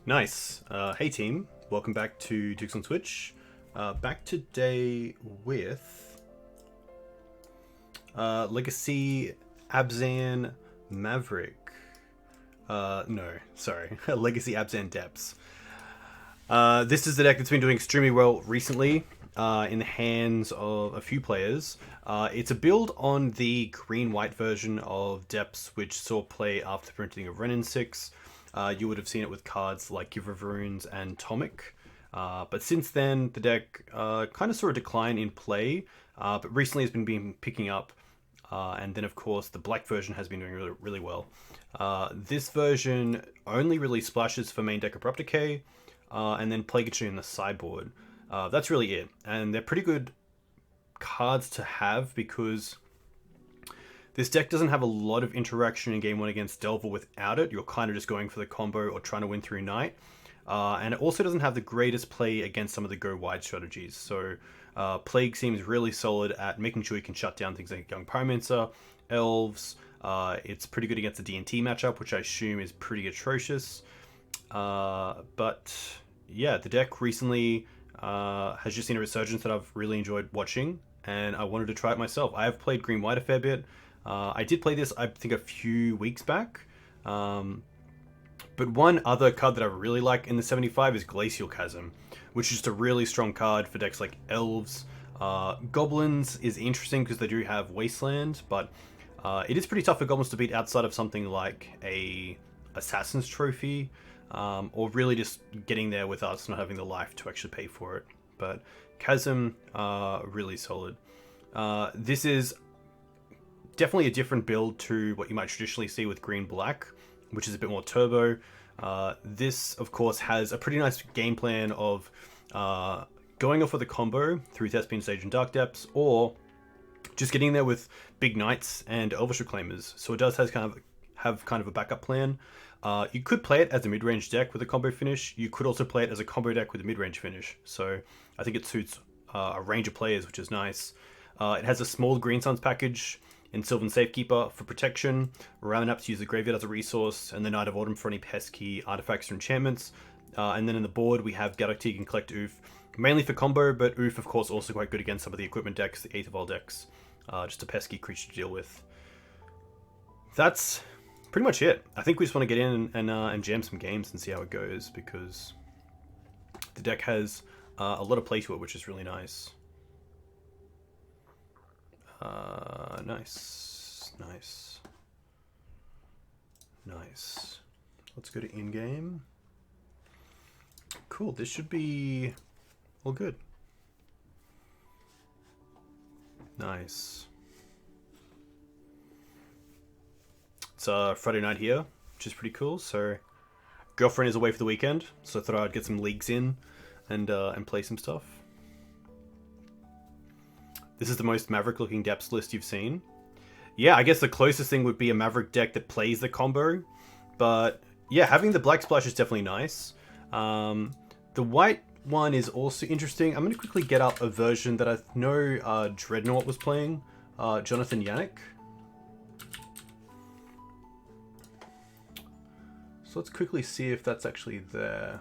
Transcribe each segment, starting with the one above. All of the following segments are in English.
Nice. Hey team, welcome back to Dukes on Twitch. Back today with Legacy Abzan Maverick. No, sorry, Legacy Abzan Depths. This is the deck that's been doing extremely well recently in the hands of a few players. It's a build on the green-white version of Depths, which saw play after the printing of Renin 6. You would have seen it with cards like Giver of Runes and Tomic. But since then, the deck kind of saw a decline in play, but recently has been picking up. And then, of course, the black version has been doing really, really well. This version only really splashes for main deck Abrupt Decay, and then Plaguery in the sideboard. That's really it. And they're pretty good cards to have because this deck doesn't have a lot of interaction in game 1 against Delver without it. You're kind of just going for the combo or trying to win through night. And it also doesn't have the greatest play against some of the go wide strategies. So Plague seems really solid at making sure you can shut down things like Young Pyromancer, Elves. It's pretty good against the D&T matchup, which I assume is pretty atrocious. But yeah, the deck recently has just seen a resurgence that I've really enjoyed watching, and I wanted to try it myself. I have played Green-White a fair bit. I did play this, I think, a few weeks back. But one other card that I really like in the 75 is Glacial Chasm, which is just a really strong card for decks like Elves. Goblins is interesting because they do have Wasteland, but it is pretty tough for Goblins to beat outside of something like a Assassin's Trophy, or really just getting there with us not having the life to actually pay for it. But Chasm, really solid. This is definitely a different build to what you might traditionally see with green-black, which is a bit more turbo. This, of course, has a pretty nice game plan of going off with a combo through Thespian Stage and Dark Depths, or just getting there with big knights and Elvish Reclaimers. So it does have kind of a backup plan. You could play it as a mid-range deck with a combo finish. You could also play it as a combo deck with a mid-range finish. So I think it suits a range of players, which is nice. It has a small Green Suns package in Sylvan Safekeeper for protection. Ramen Apps use the graveyard as a resource, and the Night of Autumn for any pesky artifacts or enchantments. And then in the board, we have Gaddock Teeg and Collect Oof, mainly for combo, but Oof, of course, also quite good against some of the equipment decks, the Aetherval decks. Just a pesky creature to deal with. That's pretty much it. I think we just want to get in and jam some games and see how it goes, because the deck has a lot of play to it, which is really nice. Nice. Let's go to in-game. Cool, this should be all good. Nice. It's Friday night here, which is pretty cool. So girlfriend is away for the weekend, so I thought I'd get some leagues in and play some stuff. This is the most Maverick looking depths list you've seen. Yeah, I guess the closest thing would be a Maverick deck that plays the combo. But yeah, having the black splash is definitely nice. The white one is also interesting. I'm going to quickly get up a version that I know Dreadnought was playing. Jonathan Yannick. So let's quickly see if that's actually there.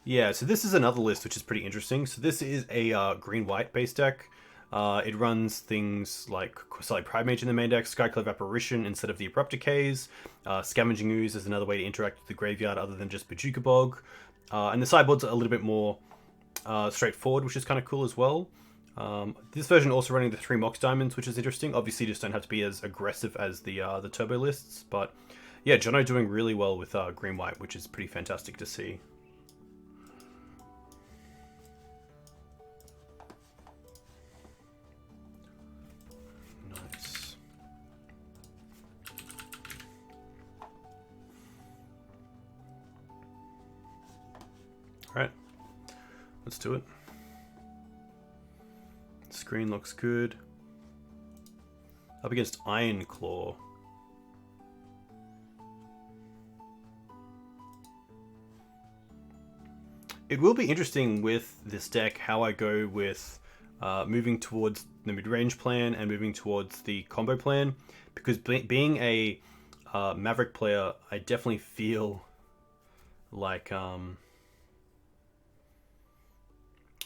Yeah, so this is another list which is pretty interesting. So this is a green-white base deck. It runs things like Pride Mage in the main deck, Skyclave Apparition instead of the Abrupt Decays. Scavenging Ooze is another way to interact with the graveyard other than just Bajuka Bog. And the sideboard's a little bit more straightforward, which is kind of cool as well. This version also running the 3 Mox Diamonds, which is interesting. Obviously, you just don't have to be as aggressive as the turbo lists. But yeah, Jono doing really well with green-white, which is pretty fantastic to see. Alright, let's do it. Screen looks good. Up against Iron Claw. It will be interesting with this deck how I go with moving towards the mid-range plan and moving towards the combo plan, because being a Maverick player, I definitely feel like I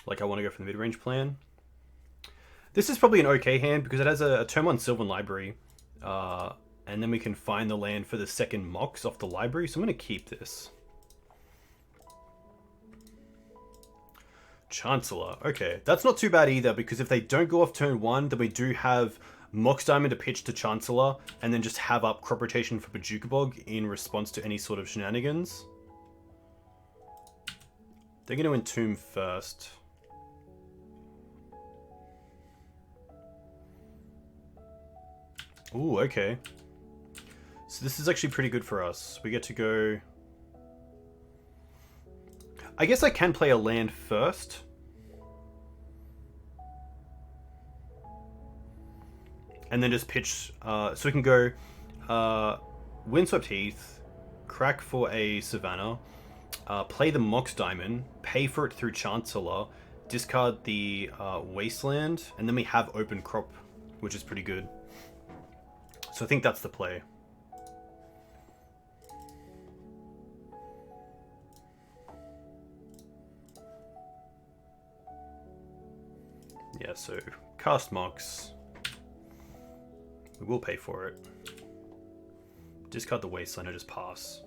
want to go for the mid-range plan. This is probably an okay hand because it has a turn 1 Sylvan Library. And then we can find the land for the second Mox off the library. So I'm going to keep this. Chancellor. Okay, that's not too bad either, because if they don't go off turn 1, then we do have Mox Diamond to pitch to Chancellor, and then just have up Crop Rotation for Bojuka Bog in response to any sort of shenanigans. They're going to Entomb first. Ooh, okay. So this is actually pretty good for us. We get to go... I guess I can play a land first. And then just pitch... so we can go Windswept Heath, crack for a Savannah, play the Mox Diamond, pay for it through Chancellor, discard the Wasteland, and then we have Open Crop, which is pretty good. So I think that's the play. Yeah, so cast Mox. We will pay for it. Discard the Wasteland or just pass.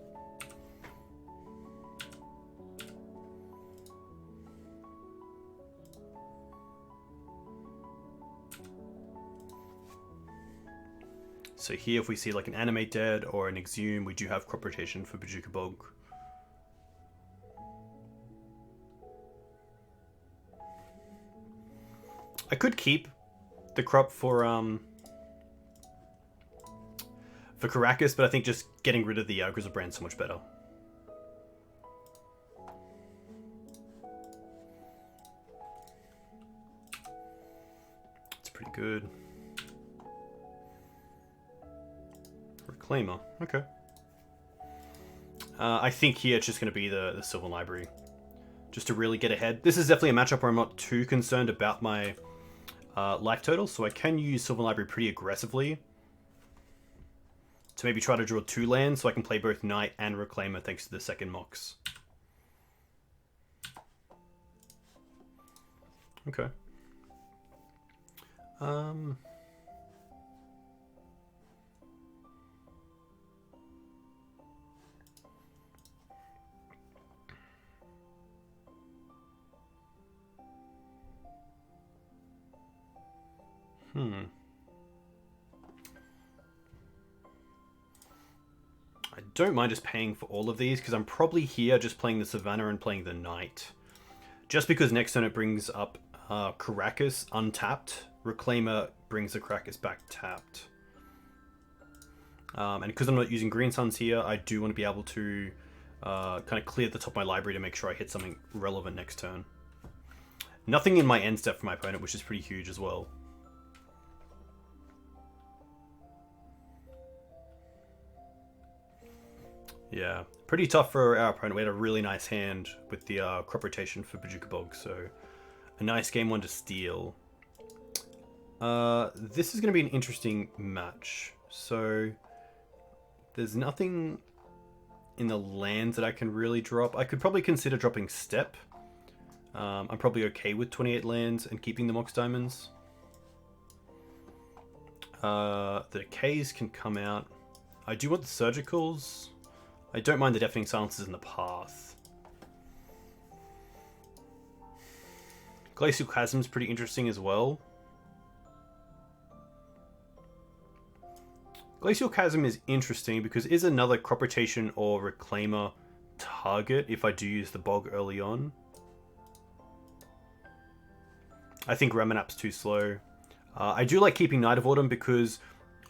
So here, if we see like an Animate Dead or an Exhume, we do have Crop Rotation for Bojuka Bog. I could keep the crop for Caracas, but I think just getting rid of the Grizzle Brand is so much better. It's pretty good. Reclaimer, okay. I think here it's just going to be the Sylvan Library, just to really get ahead. This is definitely a matchup where I'm not too concerned about my life total, so I can use Sylvan Library pretty aggressively to maybe try to draw 2 lands so I can play both Knight and Reclaimer thanks to the second Mox. Okay. I don't mind just paying for all of these, because I'm probably here just playing the Savannah and playing the Knight. Just because next turn it brings up Caracas untapped, Reclaimer brings the Caracas back tapped. And because I'm not using Green Suns here, I do want to be able to kind of clear the top of my library to make sure I hit something relevant next turn. Nothing in my end step for my opponent, which is pretty huge as well. Yeah, pretty tough for our opponent. We had a really nice hand with the Crop Rotation for Bojuka Bog, so a nice game 1 to steal. This is going to be an interesting match. So there's nothing in the lands that I can really drop. I could probably consider dropping Step. I'm probably okay with 28 lands and keeping the Mox Diamonds. The Decays can come out. I do want the Surgicals. I don't mind the Deafening Silences in the path. Glacial Chasm's pretty interesting as well. Glacial Chasm is interesting because it is another Crop Rotation or Reclaimer target if I do use the Bog early on. I think Ramanap's too slow. I do like keeping Night of Autumn because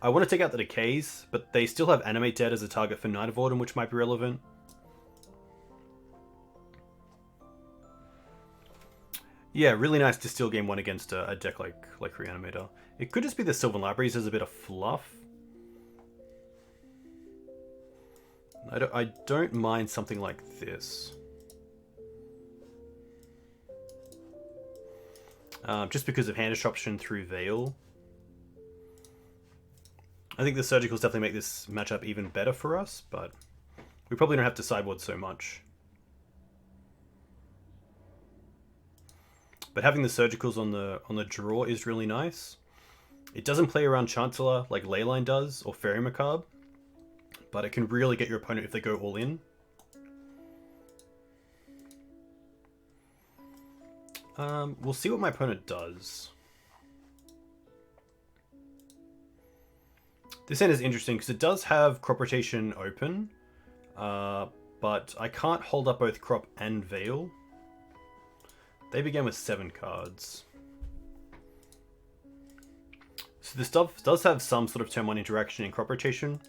I want to take out the Decays, but they still have Animate Dead as a target for Night of Autumn, which might be relevant. Yeah, really nice to steal game 1 against a deck like Reanimator. It could just be the Sylvan Libraries as a bit of fluff. I don't mind something like this. Just because of hand disruption through Veil. I think the Surgicals definitely make this matchup even better for us, but we probably don't have to sideboard so much. But having the surgicals on the draw is really nice. It doesn't play around Chancellor like Leyline does, or Fairy Macabre, but it can really get your opponent if they go all in. We'll see what my opponent does. This hand is interesting because it does have crop rotation open, but I can't hold up both crop and veil. They began with 7 cards. So this stuff does have some sort of turn 1 interaction in crop rotation,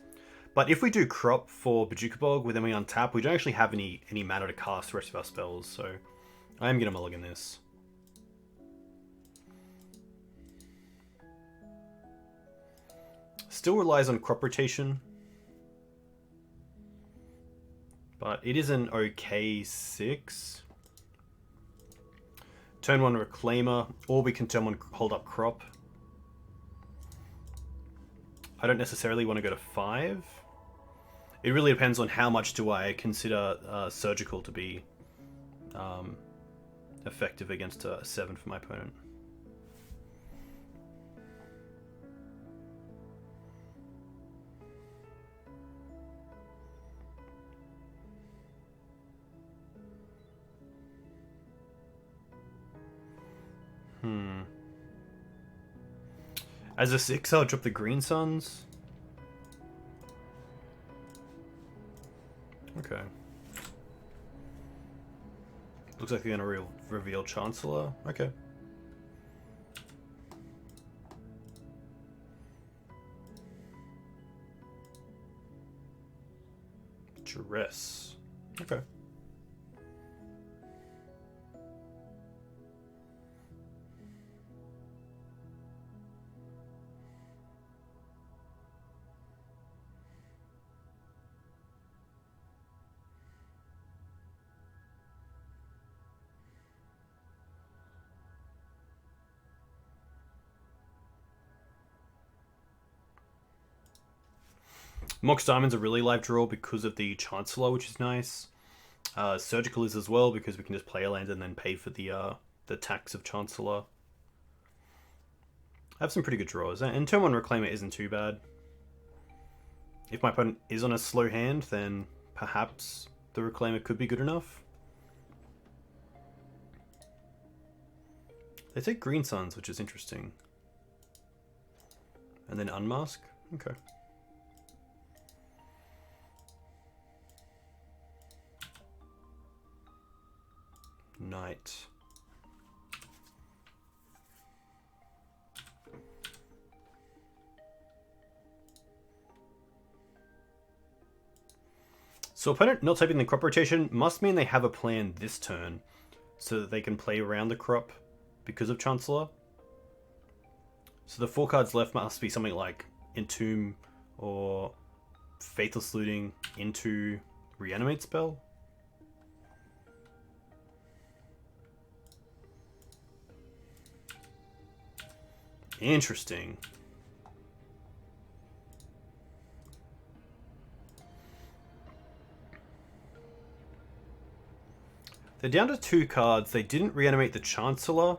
but if we do crop for Bojuka Bog, then we untap, we don't actually have any mana to cast the rest of our spells, so I am going to mulligan this. Still relies on crop rotation, but it is an okay 6. Turn 1 Reclaimer, or we can turn 1 hold up crop. I don't necessarily want to go to 5. It really depends on how much do I consider surgical to be effective against a 7 for my opponent. As a 6, I'll drop the Green Suns. Okay. Looks like they're going to reveal Chancellor. Okay. Dress. Okay. Mox Diamond's a really live draw because of the Chancellor, which is nice. Surgical is as well because we can just play a land and then pay for the tax of Chancellor. I have some pretty good draws, and turn 1 Reclaimer isn't too bad. If my opponent is on a slow hand, then perhaps the Reclaimer could be good enough. They take Green Suns, which is interesting. And then Unmask? Okay. Knight. So opponent not typing the crop rotation must mean they have a plan this turn so that they can play around the crop because of Chancellor. So the 4 cards left must be something like Entomb or Faithless Looting into Reanimate spell. Interesting. They're down to 2 cards. They didn't reanimate the Chancellor.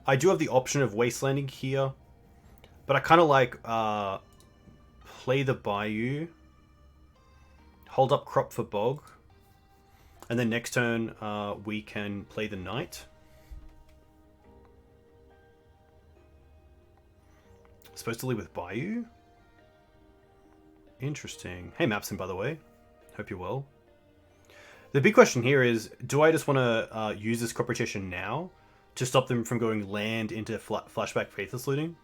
I do have the option of Wastelanding here, but I kind of like play the Bayou, hold up crop for Bog, and then next turn we can play the Knight. Supposed to lead with Bayou? Interesting. Hey Mapson, by the way. Hope you're well. The big question here is, do I just want to use this crop rotation now to stop them from going land into flashback Faithless Looting?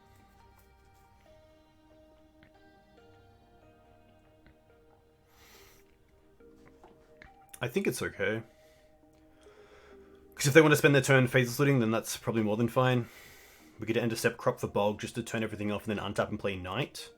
I think it's okay. Because if they want to spend their turn Faithless Looting, then that's probably more than fine. We could end a step crop for Bog just to turn everything off and then untap and play Knight.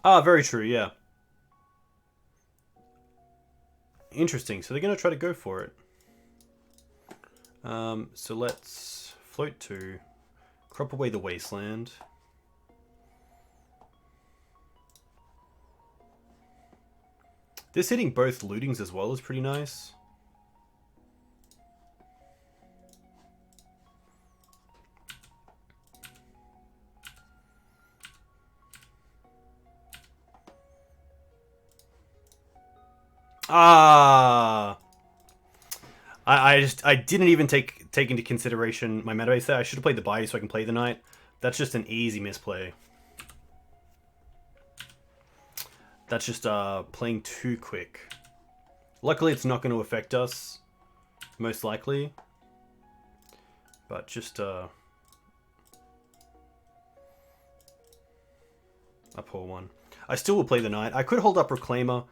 Ah, very true, yeah. Interesting, so they're going to try to go for it. So let's float 2, crop away the wasteland. This hitting both lootings as well is pretty nice. Ah, I didn't even take into consideration my meta base there. I should have played the Bayou so I can play the Knight. That's just an easy misplay. That's just playing too quick. Luckily, it's not going to affect us, most likely. But just a poor one. I still will play the Knight. I could hold up Reclaimer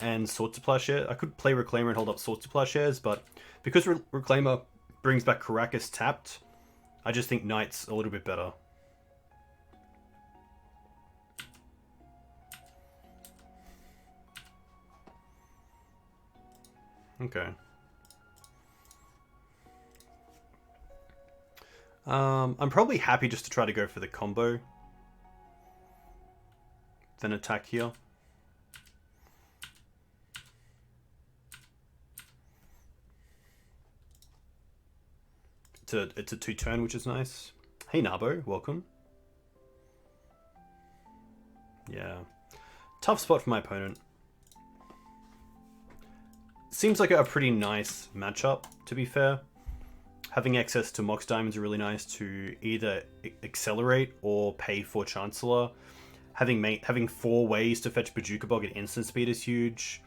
and Sword to Plowshare. I could play Reclaimer and hold up Sword to Plowshares, but because Reclaimer brings back Karakas tapped, I just think Knight's a little bit better. Okay. I'm probably happy just to try to go for the combo, then attack here. It's a 2-turn, which is nice. Hey Nabo, welcome. Yeah. Tough spot for my opponent. Seems like a pretty nice matchup, to be fair. Having access to Mox Diamonds are really nice to either accelerate or pay for Chancellor. Having 4 ways to fetch Bajuka Bog at instant speed is huge.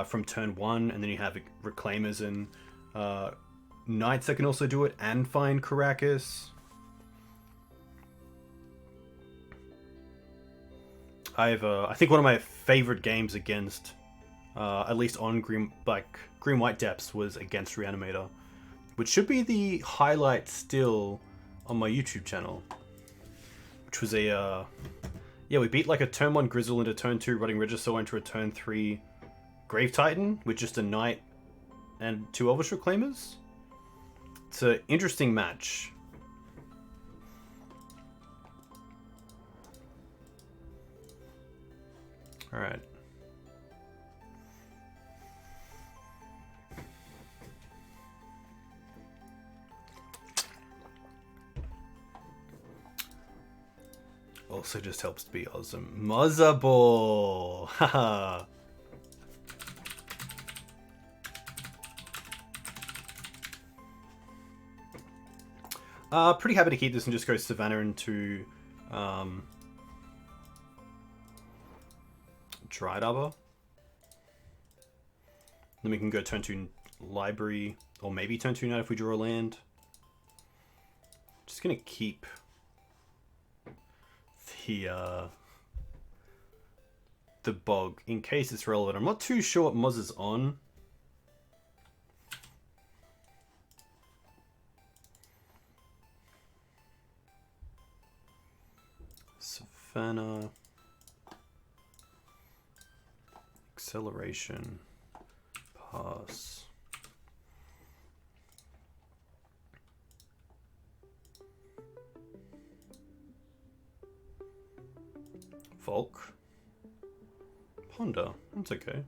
From turn 1, and then you have Reclaimers and Knights that can also do it and find Karakas. I think one of my favorite games against, at least on Green-White Depths, was against Reanimator, which should be the highlight still on my YouTube channel. Which was a, yeah, we beat like a turn 1 Grizzle into turn 2 Rotting Regisaur into a turn 3 Grave Titan with just a Knight and 2 Elvish Reclaimers. It's an interesting match. Alright. Also just helps to be awesome. Muzza Ball! Haha! Pretty happy to keep this and just go Savannah into Dried Arbor. Then we can go turn 2 Library, or maybe turn 2 Knight if we draw a land. Just gonna keep the Bog in case it's relevant. I'm not too sure what Moz is on. Savannah. Acceleration. Pass. Volk. Ponder. That's okay.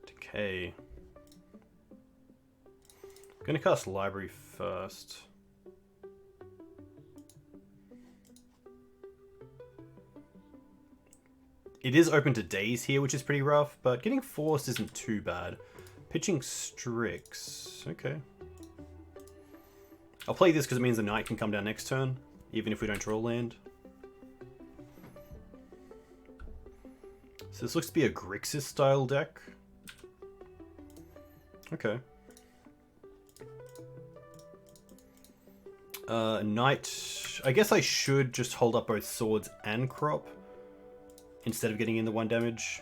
Decay. I'm gonna cast Library first. It is open to Daze here, which is pretty rough, but getting forced isn't too bad. Pitching Strix. Okay. I'll play this because it means the Knight can come down next turn, even if we don't draw land. So this looks to be a Grixis style deck. Okay. Knight. I guess I should just hold up both swords and crop instead of getting in the 1 damage.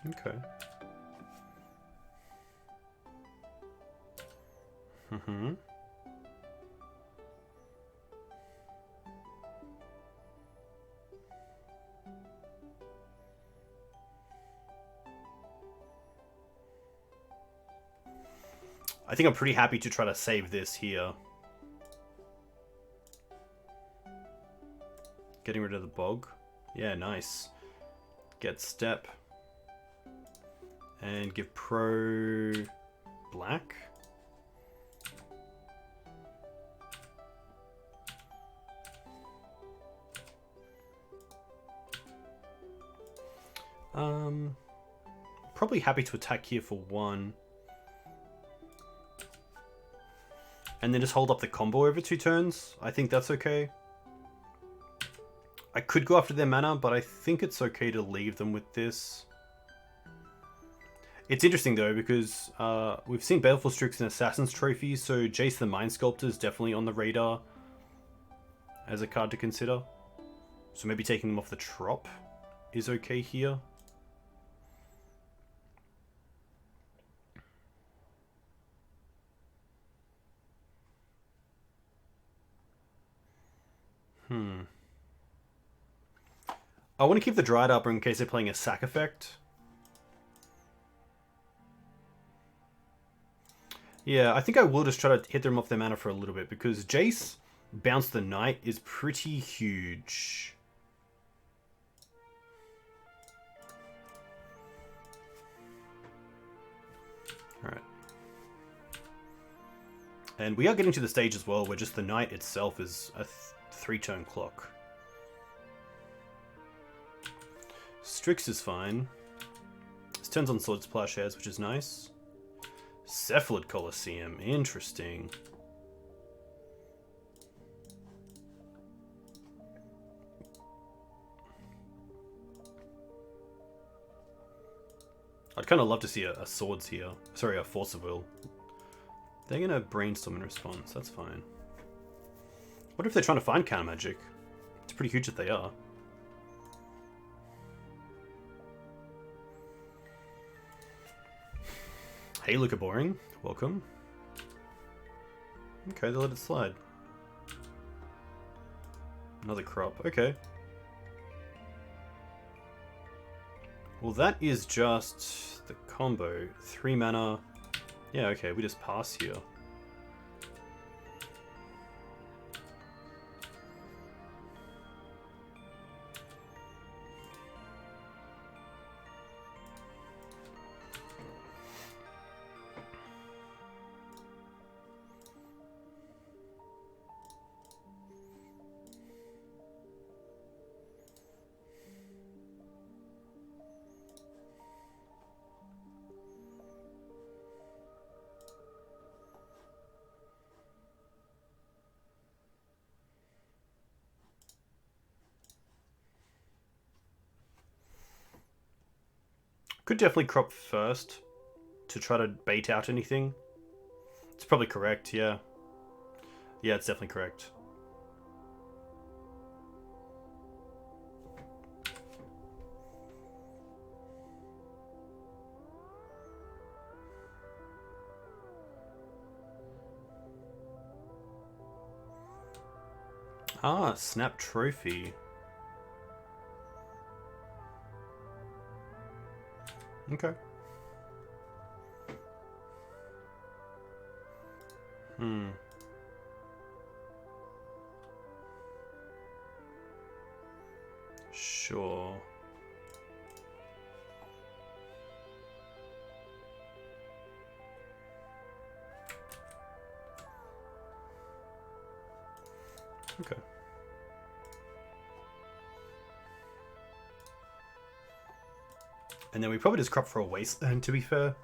Okay. Mm-hmm. I think I'm pretty happy to try to save this here. Getting rid of the bog. Yeah, nice. Get step. And give pro black. Probably happy to attack here for 1. And then just hold up the combo over 2 turns. I think that's okay. I could go after their mana, but I think it's okay to leave them with this. It's interesting though, because we've seen Baleful Strix and Assassin's Trophies, so Jace the Mind Sculptor is definitely on the radar as a card to consider. So maybe taking them off the trop is okay here. I want to keep the Dried Arbor in case they're playing a sack effect. Yeah, I think I will just try to hit them off their mana for a little bit, because Jace Bounce the Knight is pretty huge. Alright. And we are getting to the stage as well where just the Knight itself is a 3-turn clock. Strix is fine. This turns on Sword Plowshares, which is nice. Cephalid Colosseum, interesting. I'd kind of love to see a Swords here. Sorry, a Force of Will. They're going to brainstorm in response, that's fine. What if they're trying to find counter magic? It's pretty huge if they are. Hey, Luca Boring. Welcome. Okay, they let it slide. Another crop. Okay. Well, that is just the combo. 3 mana. Yeah, okay, we just pass here. Could definitely crop first to try to bait out anything. It's probably correct, yeah. Yeah, it's definitely correct. Ah, Snap Trophy. Okay. Sure. Okay. And then we probably just crop for a Wasteland, to be fair.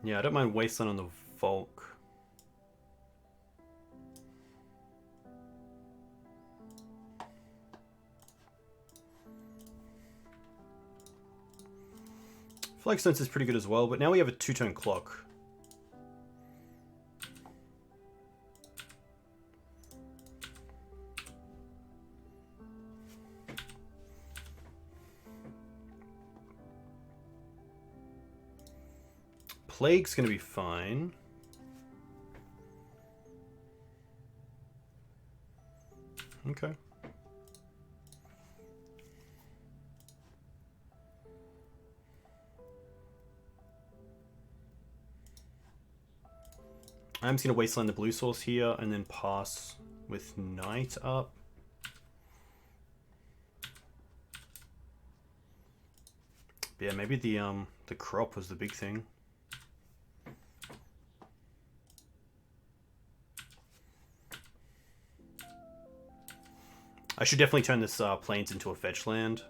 Yeah, I don't mind Wasteland on the Volk. Flagstones is pretty good as well, but now we have a 2-turn clock. Plague's going to be fine. Okay. I'm just going to wasteland the blue source here and then pass with Knight up. But yeah, maybe the crop was the big thing. I should definitely turn this Plains into a fetch land.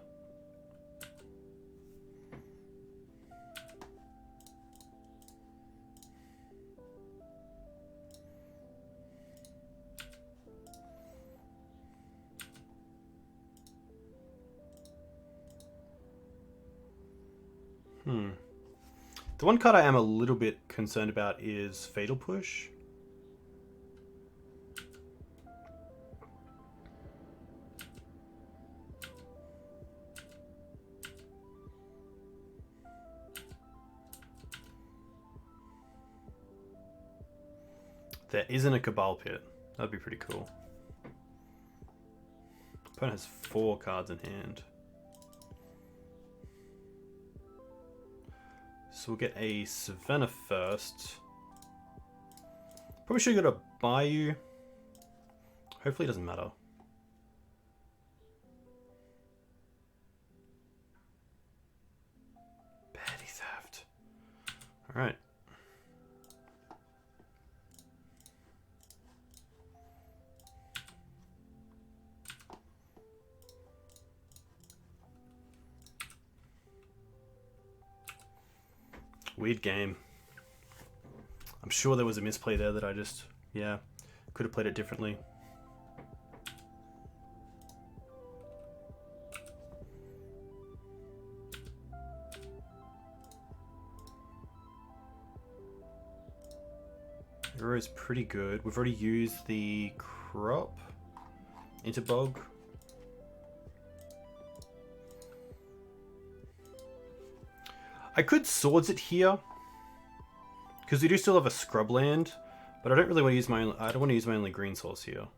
The one card I am a little bit concerned about is Fatal Push. There isn't a Cabal Pit. That'd be pretty cool. Opponent has 4 cards in hand. So we'll get a Savannah first. Probably should have got a Bayou. Hopefully it doesn't matter. Petty Theft. Alright. Weird game. I'm sure there was a misplay there that I just, yeah, could have played it differently. Arrow is pretty good. We've already used the crop into Bog. I could Swords it here because we do still have a scrub land, but I don't really want to use my. I don't want to use my only green source here.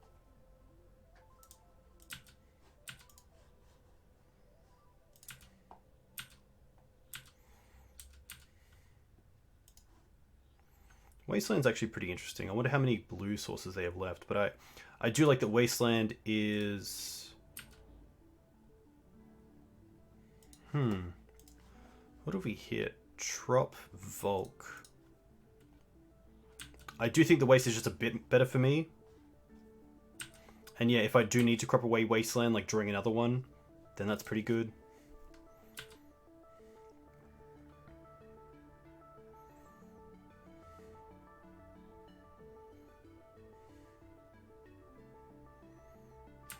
Wasteland's actually pretty interesting. I wonder how many blue sources they have left, but I do like that Wasteland is. What have we hit? Trop Volk. I do think the Waste is just a bit better for me. And yeah, if I do need to crop away Wasteland, like drawing another one, then that's pretty good.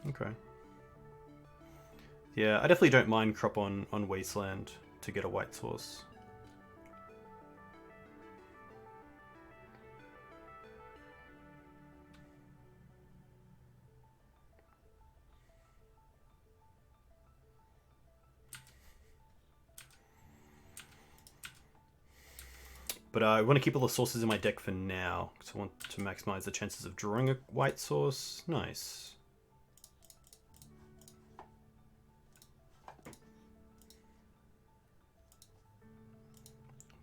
Okay. Yeah, I definitely don't mind crop on Wasteland to get a white source. But I want to keep all the sources in my deck for now, because I want to maximize the chances of drawing a white source. Nice.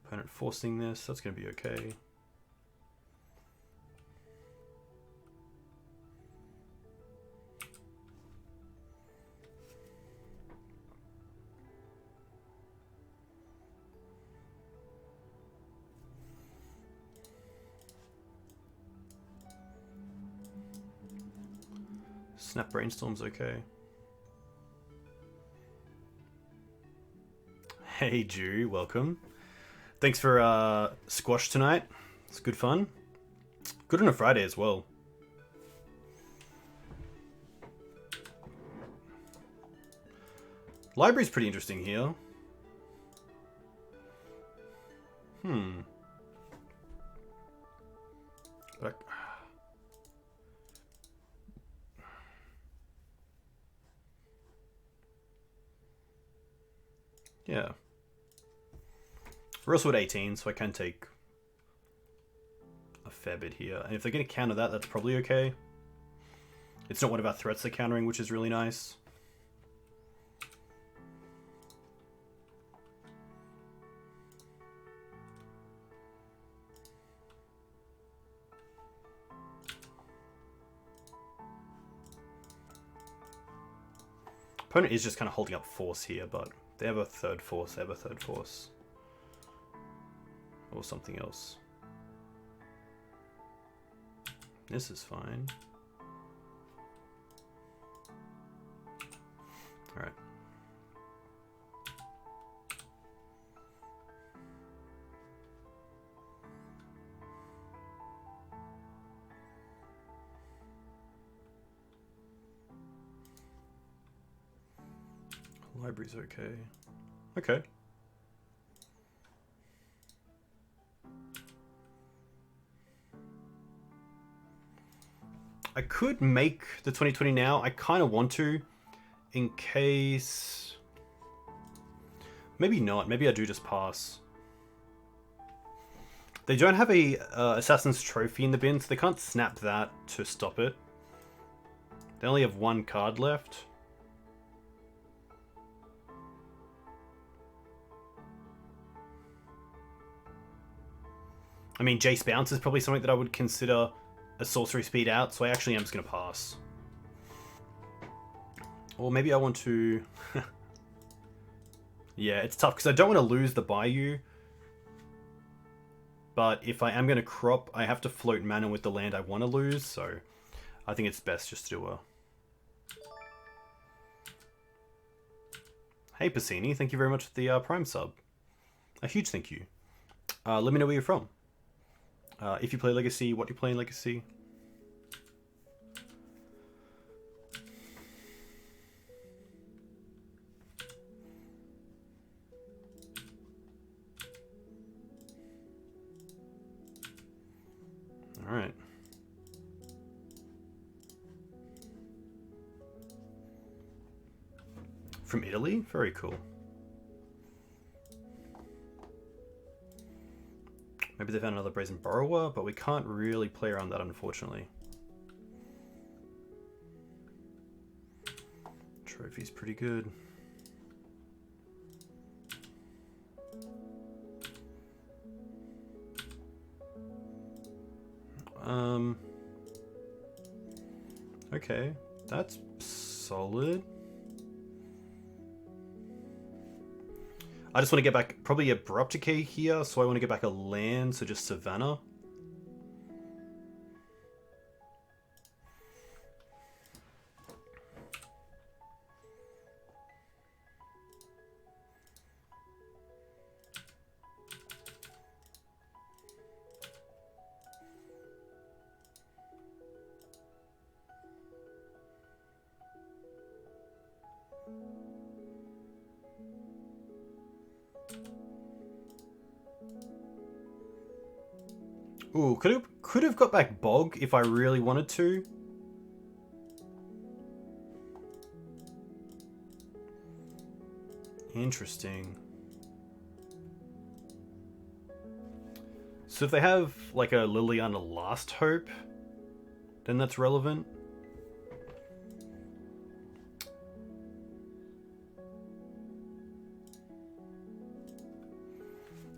Opponent forcing this, that's going to be okay. Snap Brainstorm's okay. Hey Jew, welcome. Thanks for squash tonight. It's good fun. Good on a Friday as well. Library's pretty interesting here. But yeah. We're also at 18, so I can take a fair bit here. And if they're going to counter that, that's probably okay. It's not one of our threats they're countering, which is really nice. Opponent is just kind of holding up force here, but they have a third force, they have a third force. Or something else. This is fine. Alright. Library's okay. Okay. I could make the 2020 now. I kind of want to, in case... Maybe not. Maybe I do just pass. They don't have a Assassin's Trophy in the bin, so they can't snap that to stop it. They only have one card left. I mean, Jace Bounce is probably something that I would consider a sorcery speed out, so I actually am just going to pass. Or maybe I want to... Yeah, it's tough, because I don't want to lose the Bayou. But if I am going to crop, I have to float mana with the land I want to lose, so I think it's best just to do a... Hey, Pacini, thank you very much for the Prime sub. A huge thank you. Let me know where you're from. If you play Legacy, what do you play in Legacy? Alright. From Italy? Very cool. Maybe they found another Brazen Borrower, but we can't really play around that, unfortunately. Trophy's pretty good. Okay, that's solid. I just want to get back probably a Abrupt Decay here, so I want to get back a land, so just Savannah. Ooh, could have got back Bog if I really wanted to. Interesting. So if they have like a Liliana Last Hope, then that's relevant.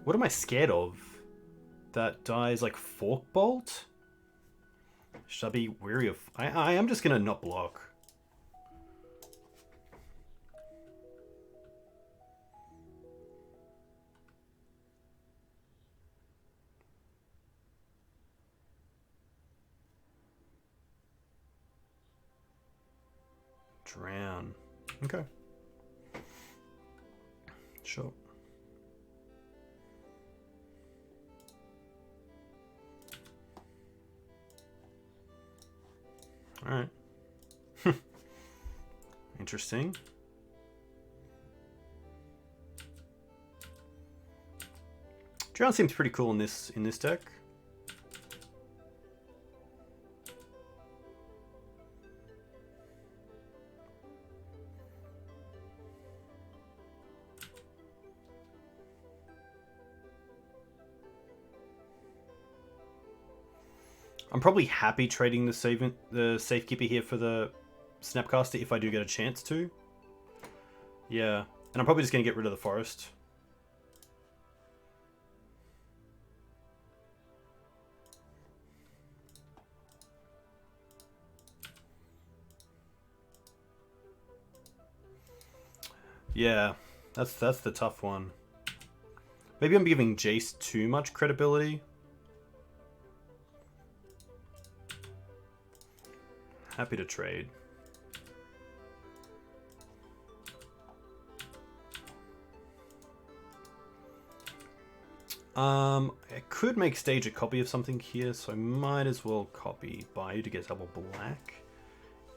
What am I scared of? That dies like Fork Bolt? Should I be wary of... I am just gonna not block. Drown. Okay. Sure. Alright. Interesting. Drown seems pretty cool in this deck. I'm probably happy trading the Safekeeper here for the Snapcaster if I do get a chance to. Yeah, and I'm probably just going to get rid of the Forest. Yeah, that's the tough one. Maybe I'm giving Jace too much credibility. Happy to trade. I could make stage a copy of something here, so I might as well copy Bayou to get double black.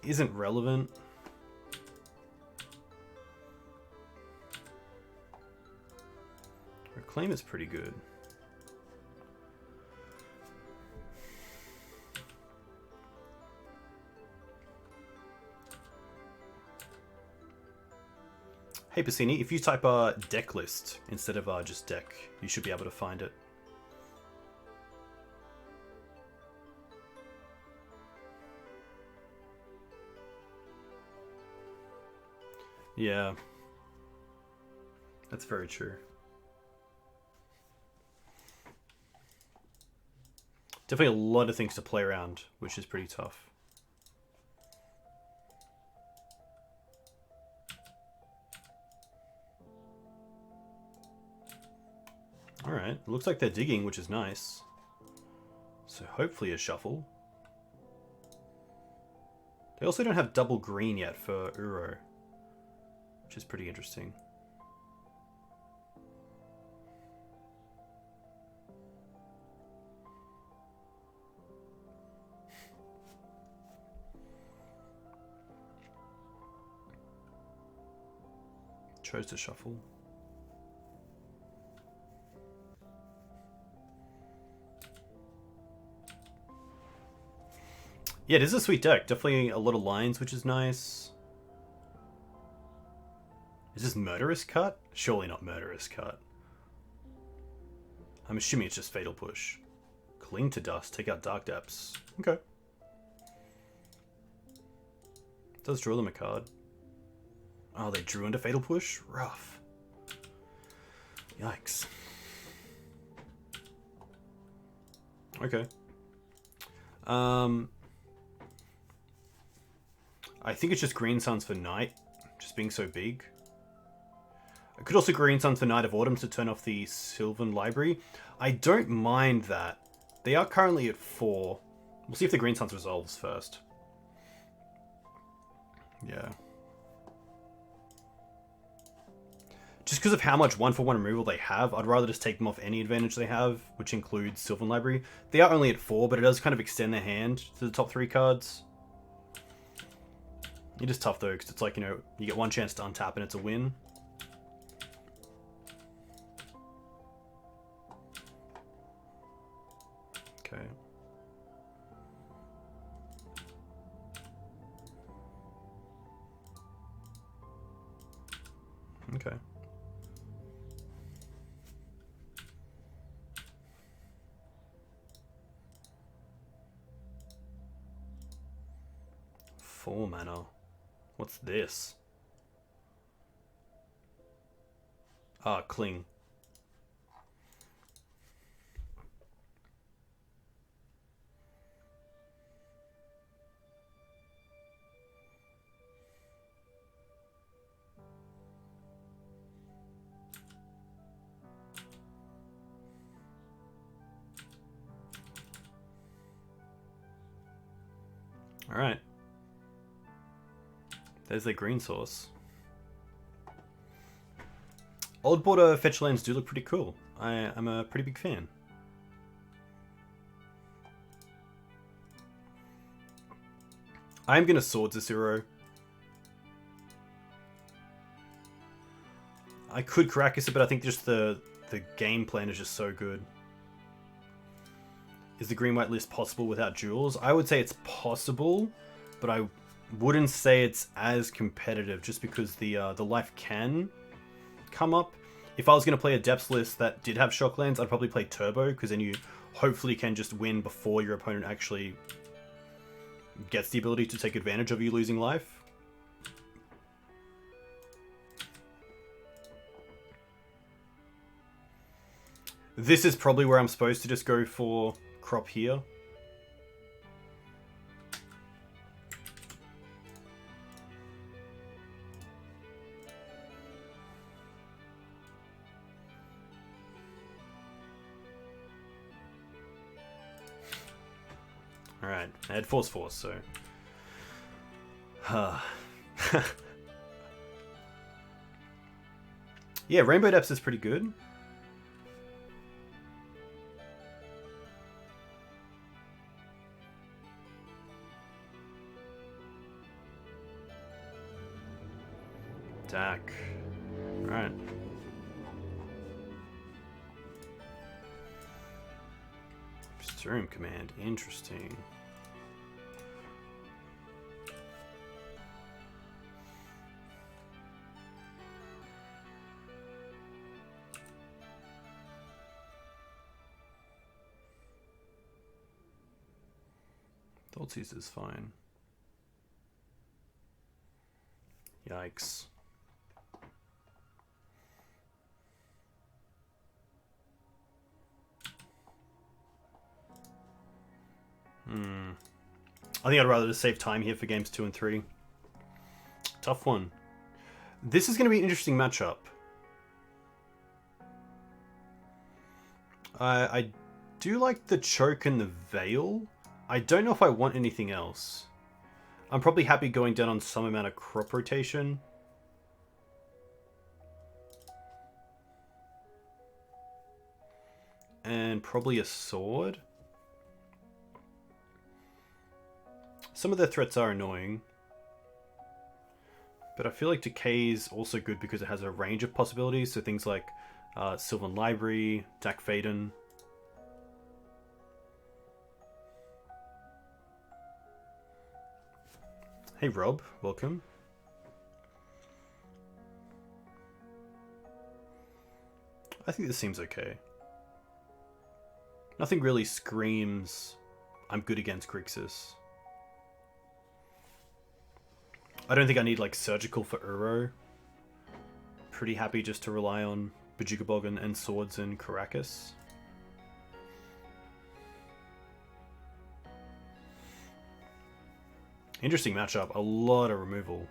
Isn't relevant. Reclaim is pretty good. Hey Pacini, if you type deck list instead of just deck, you should be able to find it. Yeah, that's very true. Definitely a lot of things to play around, which is pretty tough. Alright, looks like they're digging, which is nice. So hopefully a shuffle. They also don't have double green yet for Uro, which is pretty interesting. Chose to shuffle. Yeah, it is a sweet deck. Definitely a lot of lines, which is nice. Is this Murderous Cut? Surely not Murderous Cut. I'm assuming it's just Fatal Push. Cling to Dust, take out Dark Depths. Okay. Does draw them a card. Oh, they drew into Fatal Push? Rough. Yikes. Okay. I think it's just Green Suns for Night, just being so big. I could also Green Suns for Night of Autumn to turn off the Sylvan Library. I don't mind that. They are currently at 4. We'll see if the Green Suns resolves first. Yeah. Just because of how much 1-for-1 removal they have, I'd rather just take them off any advantage they have, which includes Sylvan Library. They are only at 4, but it does kind of extend their hand to the top 3 cards. It is tough though, because it's like, you know, you get one chance to untap and it's a win. Okay. Okay. Four mana. What's this? Ah, Cling. All right. There's the green source. Old border fetch lands do look pretty cool. I'm a pretty big fan. I'm going to Swords to Zero. I could Caracas it, but I think just the game plan is just so good. Is the green-white list possible without duels? I would say it's possible, but I wouldn't say it's as competitive just because the life can come up. If I was going to play a Depths list that did have shock lands, I'd probably play Turbo, because then you hopefully can just win before your opponent actually gets the ability to take advantage of you losing life. This is probably where I'm supposed to just go for crop here. Alright, I had force, so... yeah, Rainbow Depths is pretty good. Attack. Alright. Room command, interesting. Thoughtseize is fine. Yikes. I think I'd rather just save time here for games 2 and 3. Tough one. This is going to be an interesting matchup. I do like the choke and the veil. I don't know if I want anything else. I'm probably happy going down on some amount of crop rotation. And probably a sword. Some of their threats are annoying. But I feel like Decay is also good because it has a range of possibilities. So things like Sylvan Library, Dak Faden. Hey Rob, welcome. I think this seems okay. Nothing really screams I'm good against Grixis. I don't think I need like Surgical for Uro. Pretty happy just to rely on Bojuka Bog and Swords and Caracas. Interesting matchup, a lot of removal.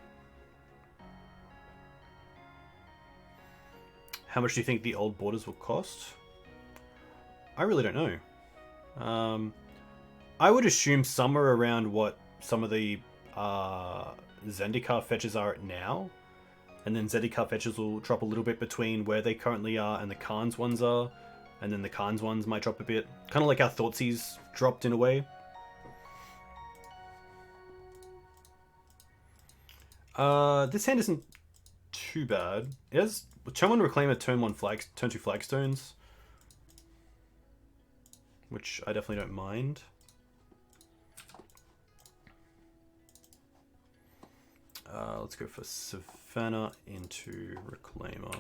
How much do you think the old borders will cost? I really don't know. I would assume somewhere around what some of the Zendikar fetches are at now. And then Zendikar fetches will drop a little bit between where they currently are and the Khans ones are. And then the Khans ones might drop a bit. Kind of like how Thoughtseize dropped in a way. This hand isn't too bad. It has turn 1 Reclaimer, turn 2 Flagstones. Which I definitely don't mind. Let's go for Savannah into Reclaimer.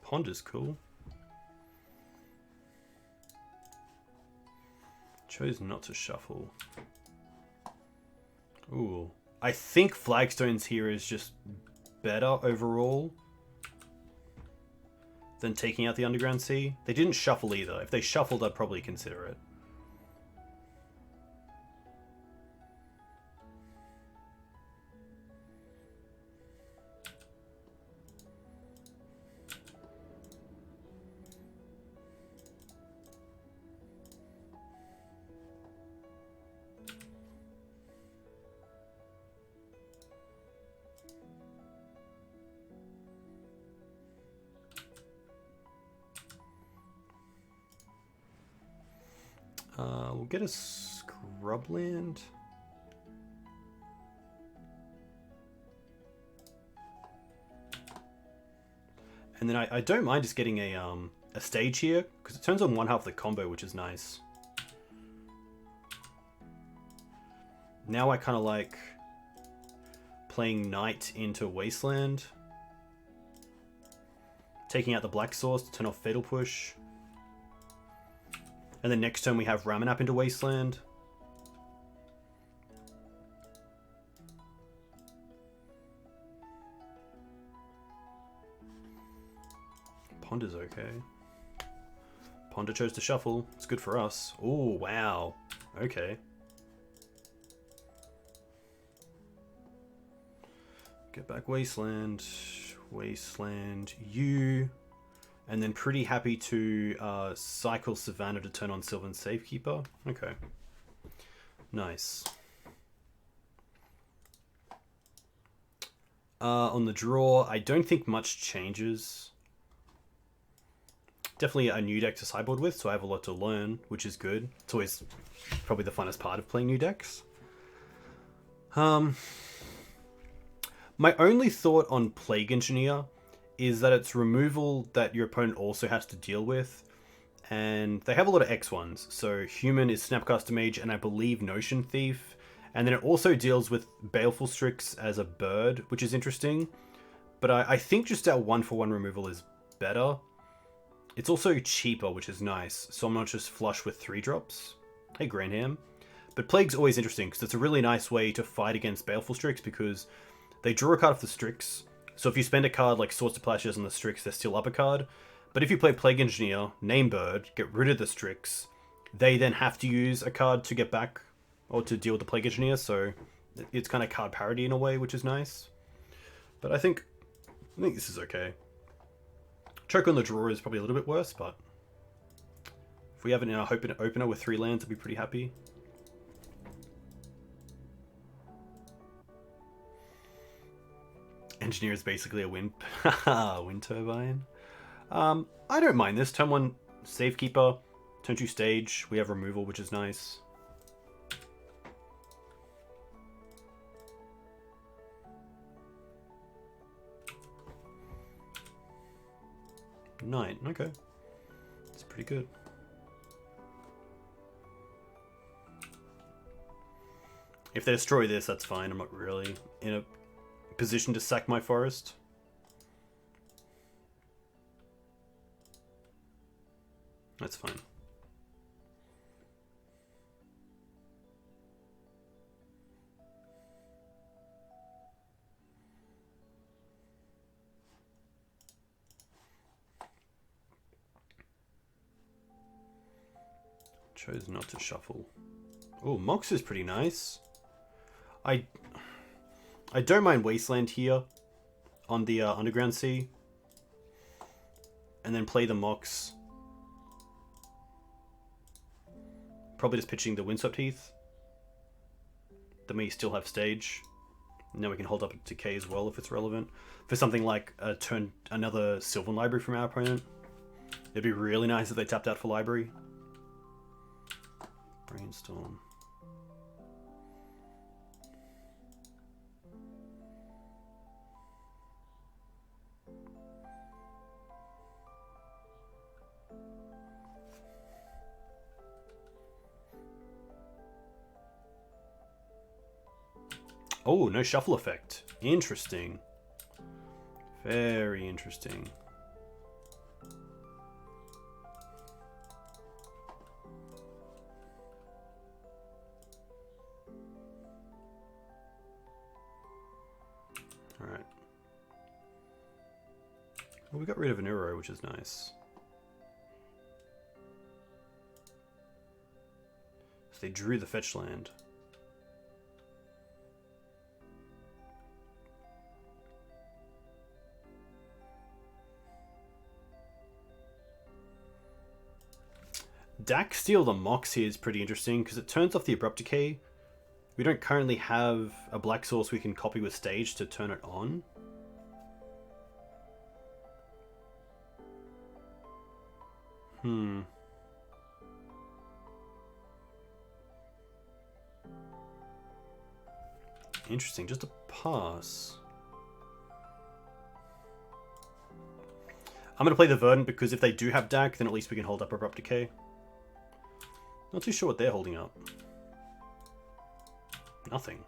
Pond is cool. Chose not to shuffle. Ooh. I think Flagstones here is just better overall than taking out the Underground Sea. They didn't shuffle either. If they shuffled, I'd probably consider it. We'll get a Scrubland. And then I don't mind just getting a stage here, because it turns on one half of the combo, which is nice. Now I kind of like playing Knight into Wasteland, taking out the black source to turn off Fatal Push, and then next turn we have Ramanap into Wasteland. Ponder's okay. Ponder chose to shuffle. It's good for us. Oh, wow. Okay. Get back Wasteland. Wasteland you. And then pretty happy to cycle Savannah to turn on Sylvan Safekeeper. Okay. Nice. On the draw, I don't think much changes. Definitely a new deck to sideboard with, so I have a lot to learn, which is good. It's always probably the funnest part of playing new decks. My only thought on Plague Engineer is that it's removal that your opponent also has to deal with. And they have a lot of X1s. So Human is Snapcaster Mage and I believe Notion Thief. And then it also deals with Baleful Strix as a bird, which is interesting. But I think just our 1-for-1 removal is better. It's also cheaper, which is nice, so I'm not just flush with 3-drops. Hey, Granham. But Plague's always interesting, because it's a really nice way to fight against Baleful Strix, because they draw a card off the Strix. So if you spend a card like Swords to Plowshares on the Strix, they're still up a card. But if you play Plague Engineer, name Bird, get rid of the Strix, they then have to use a card to get back, or to deal with the Plague Engineer, so it's kind of card parity in a way, which is nice. But I think this is okay. Choke on the draw is probably a little bit worse, but if we have it in our opener with 3 lands, I'd be pretty happy. Engineer is basically a wind turbine. I don't mind this. Turn 1 Safekeeper, turn 2 Stage. We have removal, which is nice. Knight, okay. It's pretty good. If they destroy this, that's fine. I'm not really in a position to sack my forest. That's fine. Chose not to shuffle. Oh, Mox is pretty nice. I don't mind Wasteland here on the Underground Sea. And then play the Mox. Probably just pitching the Windswept Heath. Then we still have Stage. And then we can hold up Decay as well if it's relevant. For something like another Sylvan Library from our opponent. It'd be really nice if they tapped out for Library. Brainstorm. Oh, no shuffle effect. Interesting. Very interesting. Alright. Well, we got rid of an Uro, which is nice. So they drew the fetch land. Dack Steal the Mox here is pretty interesting because it turns off the Abrupt Decay. We don't currently have a black source we can copy with Stage to turn it on. Interesting, just a pass. I'm going to play the Verdant because if they do have Dack, then at least we can hold up Abrupt Decay. Not too sure what they're holding up. Nothing.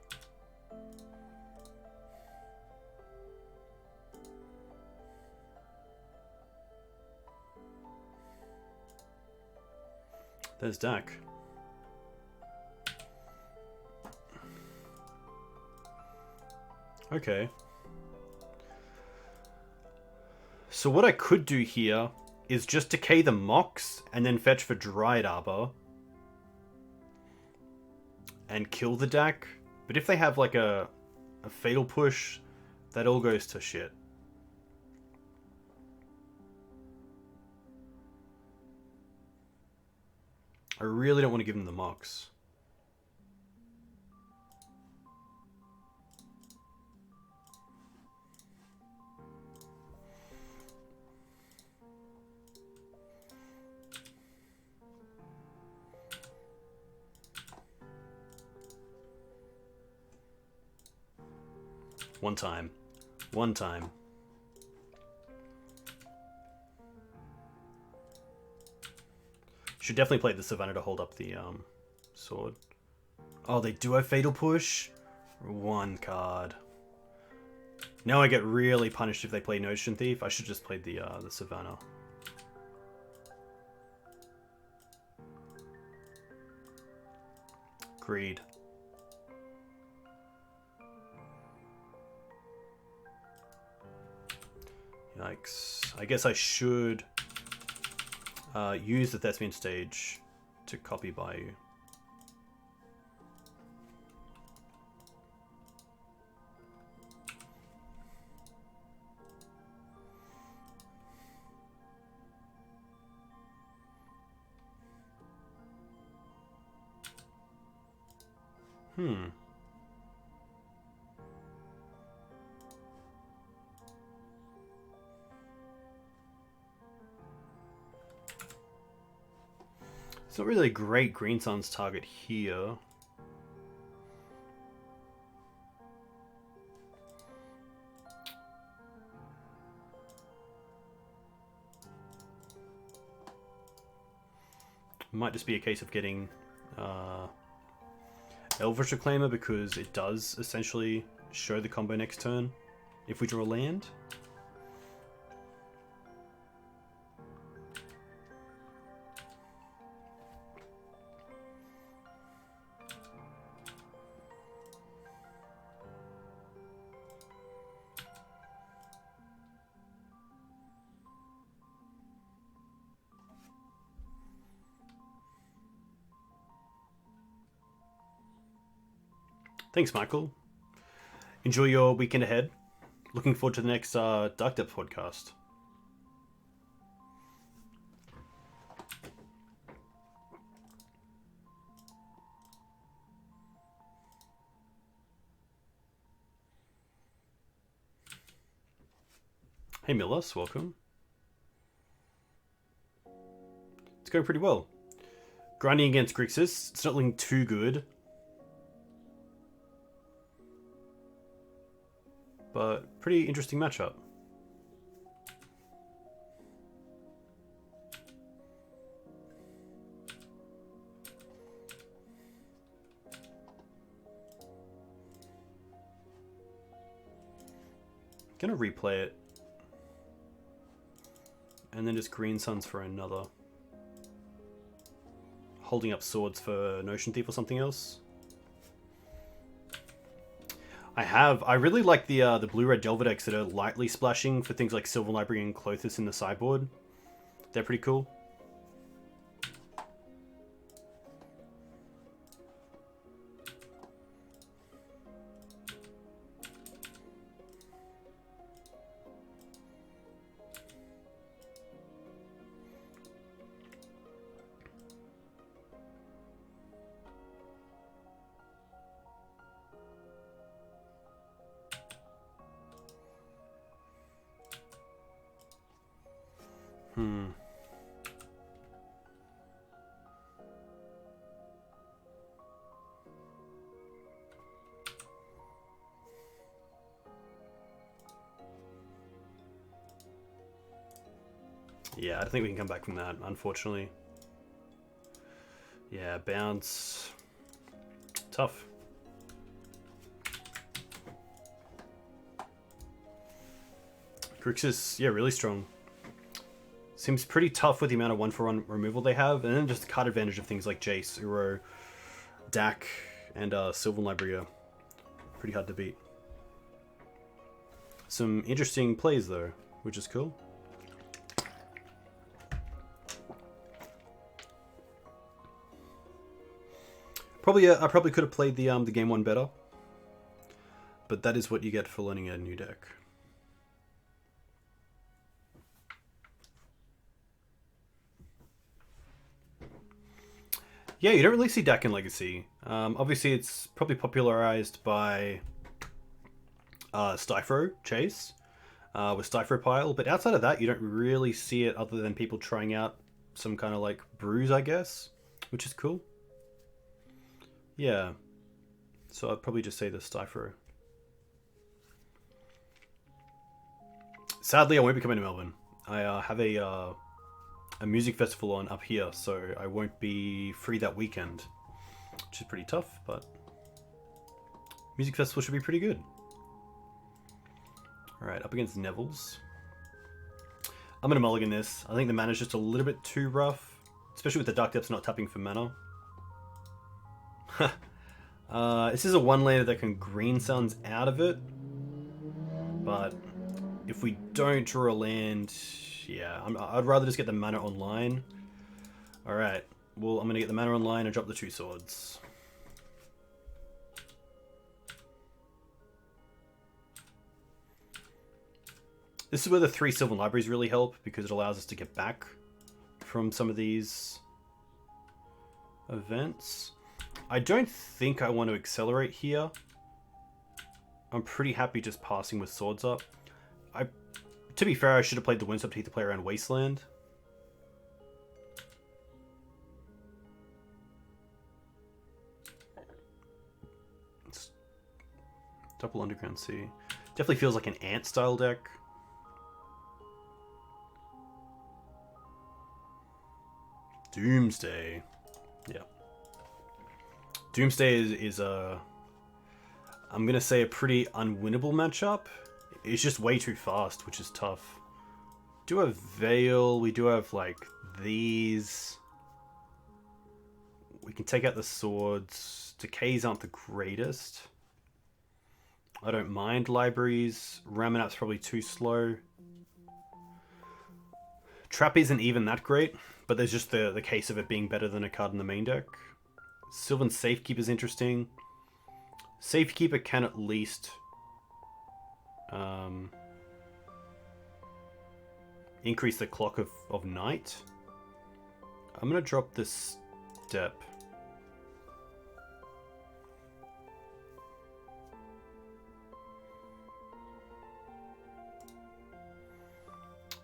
There's Dak. Okay. So what I could do here is just decay the Mox and then fetch for Dryad Arbor and kill the Dak. But if they have like a Fatal Push, that all goes to shit. I really don't want to give them the Mox. One time. One time. Should definitely play the Savannah to hold up the sword. Oh, they do have Fatal Push? One card. Now I get really punished if they play Notion Thief. I should just play the Savannah. Greed. Yikes. I guess I should use the Thespian stage to copy Bayou. It's not really a great Green Sun's target here. Might just be a case of getting Elvish Reclaimer because it does essentially show the combo next turn if we draw a land. Thanks, Michael. Enjoy your weekend ahead. Looking forward to the next Dark Depths podcast. Hey, Millis, welcome. It's going pretty well. Grinding against Grixis. It's not looking too good. But pretty interesting matchup. Gonna replay it. And then just Green Suns for another. Holding up swords for Notion Thief or something else. I really like the blue-red Delver decks that are lightly splashing for things like Sylvan Library and Clothis in the sideboard. They're pretty cool. Yeah, I don't think we can come back from that, unfortunately. Yeah, bounce. Tough. Grixis, yeah, really strong. Seems pretty tough with the amount of 1-for-1 removal they have, and then just the card advantage of things like Jace, Uro, Dak, and Sylvan Library. Pretty hard to beat. Some interesting plays though, which is cool. Probably, I probably could have played the game one better, but that is what you get for learning a new deck. Yeah, you don't really see Dak in Legacy. Obviously, it's probably popularized by Styfro Chase with Styfro Pile, but outside of that, you don't really see it other than people trying out some kind of like brews, I guess, which is cool. Yeah, so I'd probably just say the Styfro. Sadly, I won't be coming to Melbourne. I have a music festival on up here, so I won't be free that weekend, which is pretty tough, but music festival should be pretty good. Alright, up against Neville's. I'm going to mulligan this. I think the mana's just a little bit too rough, especially with the Dark Depths not tapping for mana. This is a one-laner that can green suns out of it, but if we don't draw a land, yeah, I'd rather just get the mana online. Alright, well, I'm going to get the mana online and drop the 2 swords. This is where the 3 Sylvan Libraries really help, because it allows us to get back from some of these events. I don't think I want to accelerate here. I'm pretty happy just passing with swords up. To be fair, I should have played the Windswept Heath to play around Wasteland. It's double Underground Sea. Definitely feels like an Ant style deck. Doomsday. Yeah. Doomsday is a, I'm going to say, a pretty unwinnable matchup. It's just way too fast, which is tough. We do have Veil. We do have, like, these. We can take out the swords. Decays aren't the greatest. I don't mind libraries. Ramanap's probably too slow. Trap isn't even that great, but there's just the case of it being better than a card in the main deck. Sylvan Safekeeper's interesting. Safekeeper can at least increase the clock of night. I'm going to drop this step.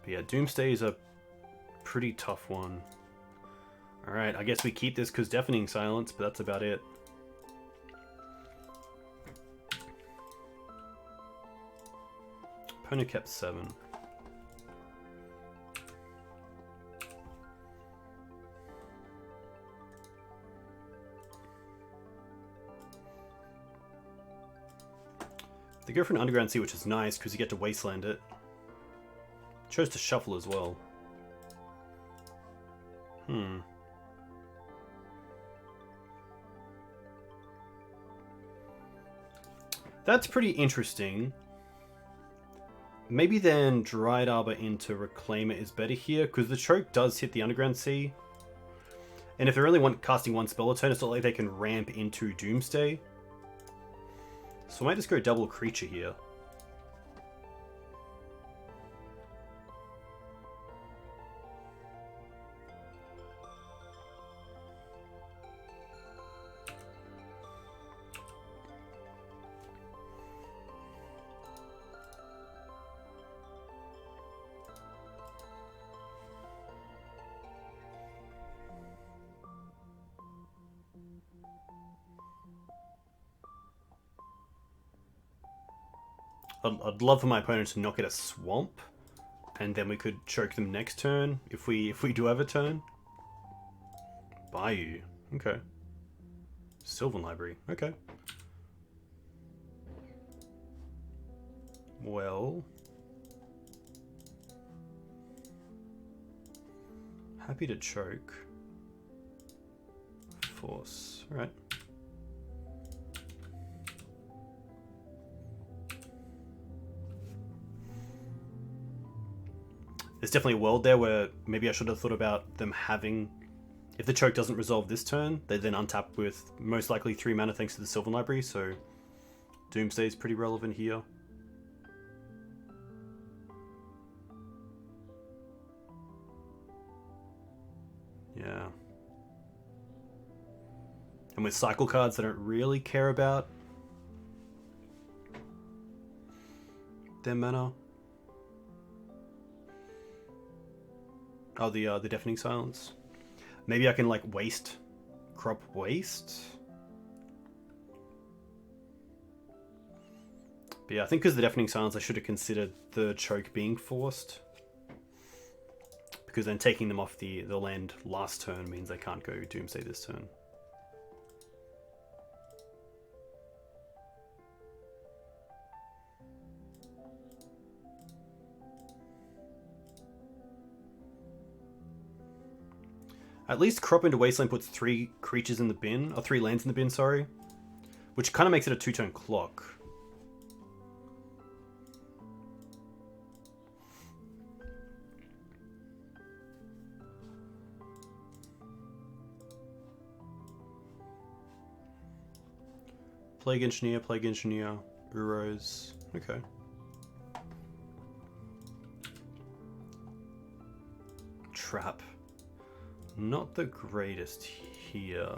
But yeah, Doomsday is a pretty tough one. Alright, I guess we keep this because Deafening Silence, but that's about it. Opponent kept 7. They go for an Underground Sea, which is nice because you get to Wasteland it. Chose to shuffle as well. That's pretty interesting. Maybe then Dried Arbor into Reclaimer is better here, because the choke does hit the Underground Sea. And if they're only casting 1 spell a turn, it's not like they can ramp into Doomsday. So I might just go double creature here. I'd love for my opponent to not get a swamp, and then we could choke them next turn if we do have a turn. Bayou, okay. Sylvan Library, okay. Well, Happy to choke. Force. Alright. There's definitely a world there where maybe I should have thought about them having... If the choke doesn't resolve this turn, they then untap with most likely 3 mana thanks to the Sylvan Library, so Doomsday is pretty relevant here. Yeah. And with cycle cards, I don't really care about their mana. Oh, the Deafening Silence. Maybe I can like waste, crop waste. But yeah, I think because the Deafening Silence, I should have considered the choke being forced. Because then taking them off the land last turn means they can't go Doomsday this turn. At least Crop into Wasteland puts 3 creatures in the bin, or 3 lands in the bin, sorry. Which kind of makes it a 2-turn clock. Plague Engineer, Uros. Okay. Trap. Not the greatest here.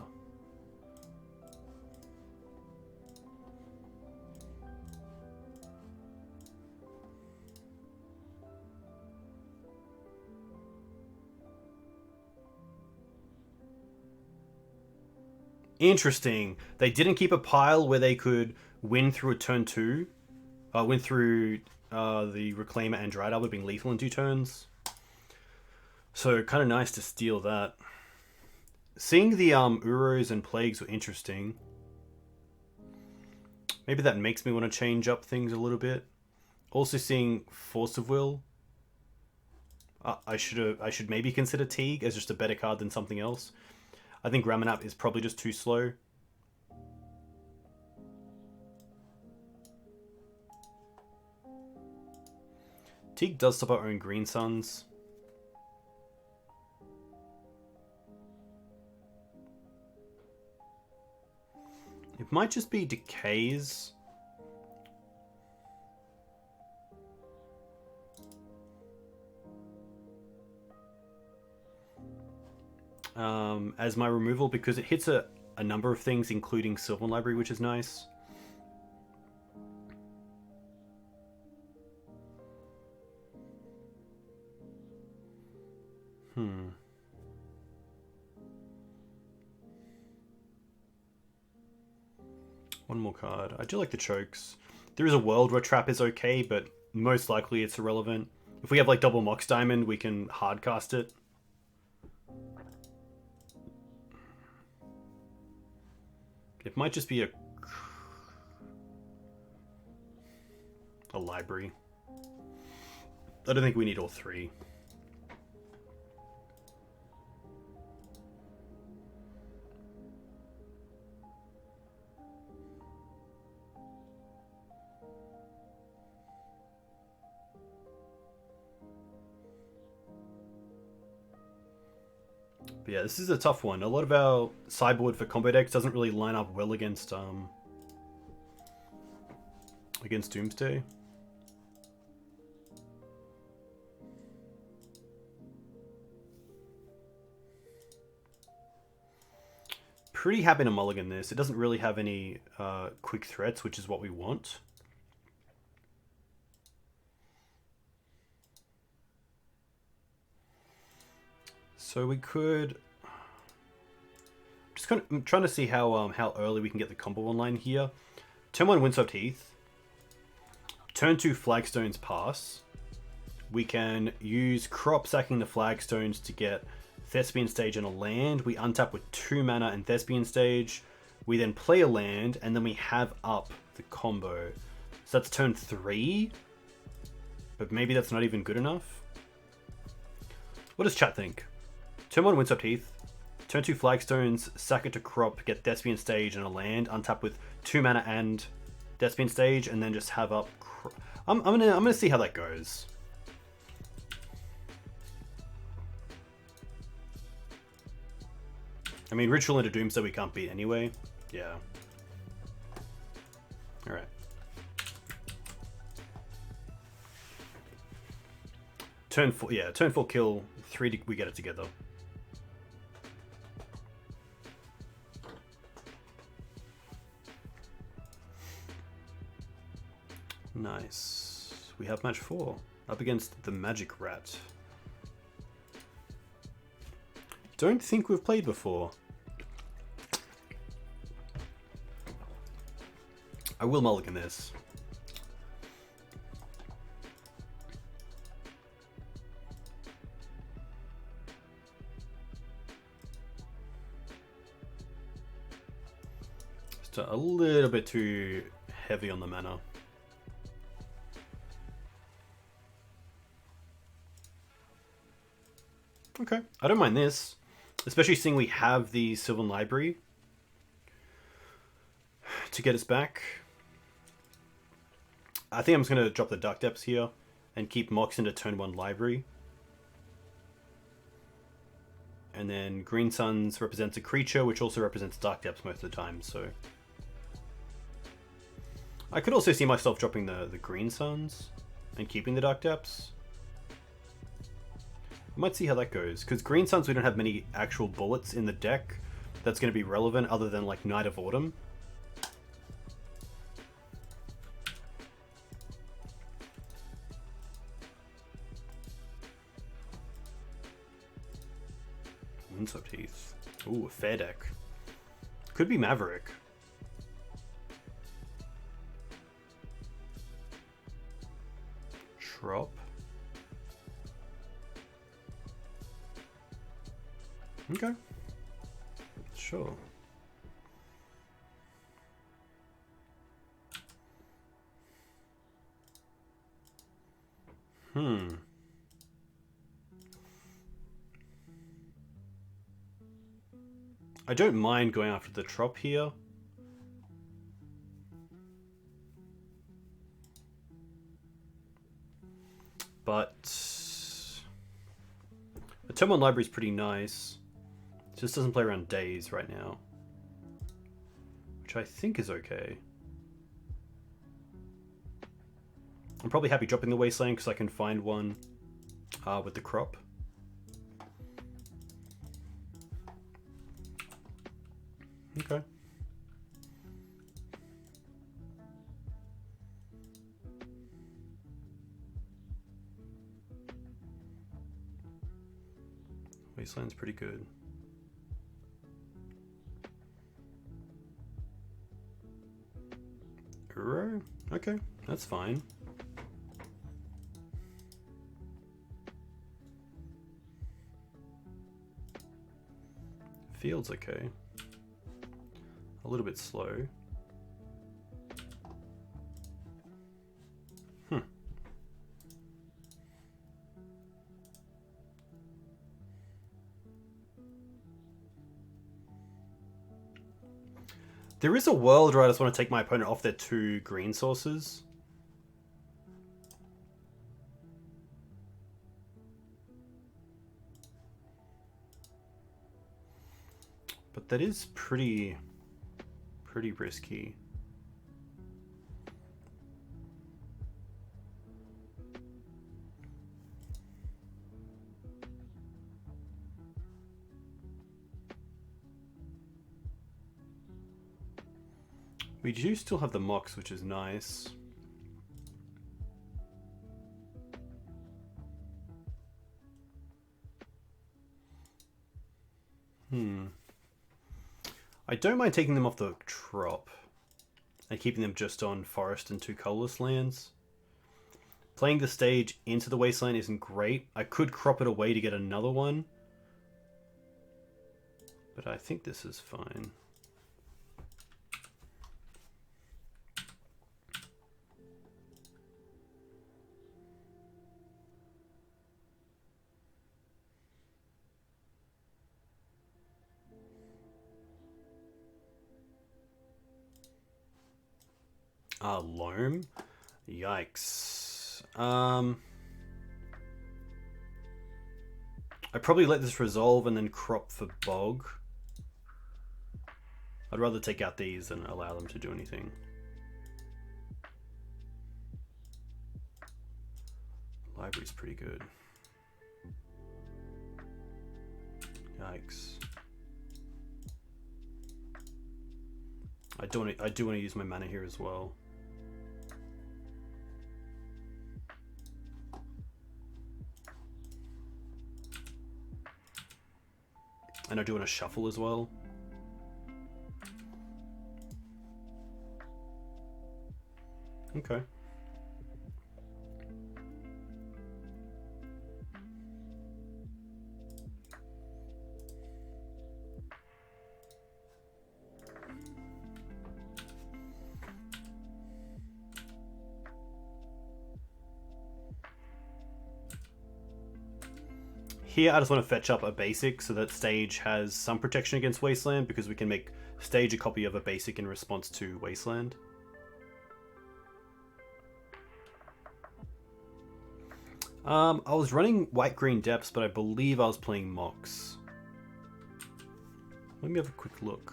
Interesting. They didn't keep a pile where they could win through a turn 2. Win through the Reclaimer and Dryad Arbor being lethal in 2 turns. So kind of nice to steal that. Seeing the Uros and Plagues were interesting. Maybe that makes me want to change up things a little bit. Also seeing Force of Will. I should maybe consider Teeg as just a better card than something else. I think Ramanap is probably just too slow. Teeg does stop our own Green Suns. It might just be Decays. As my removal, because it hits a number of things, including Sylvan Library, which is nice. One more card. I do like the chokes. There is a world where Trap is okay, but most likely it's irrelevant. If we have like double Mox Diamond, we can hardcast it. It might just be a library. I don't think we need all 3. But yeah, this is a tough one. A lot of our sideboard for combo decks doesn't really line up well against Doomsday. Pretty happy to mulligan this. It doesn't really have any quick threats, which is what we want. So we could just I'm trying to see how early we can get the combo online here. Turn 1 Windswept Heath. Turn 2 Flagstones Pass. We can use Crop sacking the Flagstones to get Thespian Stage and a land. We untap with 2 mana and Thespian Stage. We then play a land and then we have up the combo. So that's turn 3. But maybe that's not even good enough. What does chat think? Turn 1 Windswept Heath. Turn 2 Flagstones, sack it to crop, get Thespian Stage and a land, untap with 2 mana and Thespian Stage, and then just have up. I'm gonna see how that goes. I mean, Ritual into Doomsday we can't beat anyway. Yeah. All right. Turn 4, yeah. Turn 4 kill. 3 we get it together. Nice. We have match 4 up against the Magic Rat. Don't think we've played before. I will mulligan this. Just a little bit too heavy on the mana. Okay, I don't mind this. Especially seeing we have the Sylvan Library to get us back. I think I'm just going to drop the Dark Depths here and keep Mox into turn 1 Library. And then Green Suns represents a creature, which also represents Dark Depths most of the time, so... I could also see myself dropping the Green Suns and keeping the Dark Depths. I might see how that goes, because Green Suns we don't have many actual bullets in the deck that's going to be relevant other than like Night of Autumn. Windswept Heath. Ooh, a fair deck. Could be Maverick. Trop. Okay. Sure. I don't mind going after the Trop here. But the turn 1 library is pretty nice. It just doesn't play around days right now, which I think is okay. I'm probably happy dropping the Wasteland because I can find one with the crop. Okay. Wasteland's pretty good. Okay, that's fine. Field's okay. A little bit slow. There is a world where I just want to take my opponent off their 2 green sources. But that is pretty risky. We do still have the Mox, which is nice. I don't mind taking them off the Trop and keeping them just on Forest and 2 colorless lands. Playing the stage into the Wasteland isn't great. I could crop it away to get another one, but I think this is fine. Loam. Yikes. I'd probably let this resolve and then crop for Bog. I'd rather take out these than allow them to do anything. Library's pretty good. Yikes. I do want to use my mana here as well. And I do want to shuffle as well. Okay. Here, I just want to fetch up a basic so that Stage has some protection against Wasteland, because we can make Stage a copy of a basic in response to Wasteland. I was running White-Green Depths, but I believe I was playing Mox. Let me have a quick look.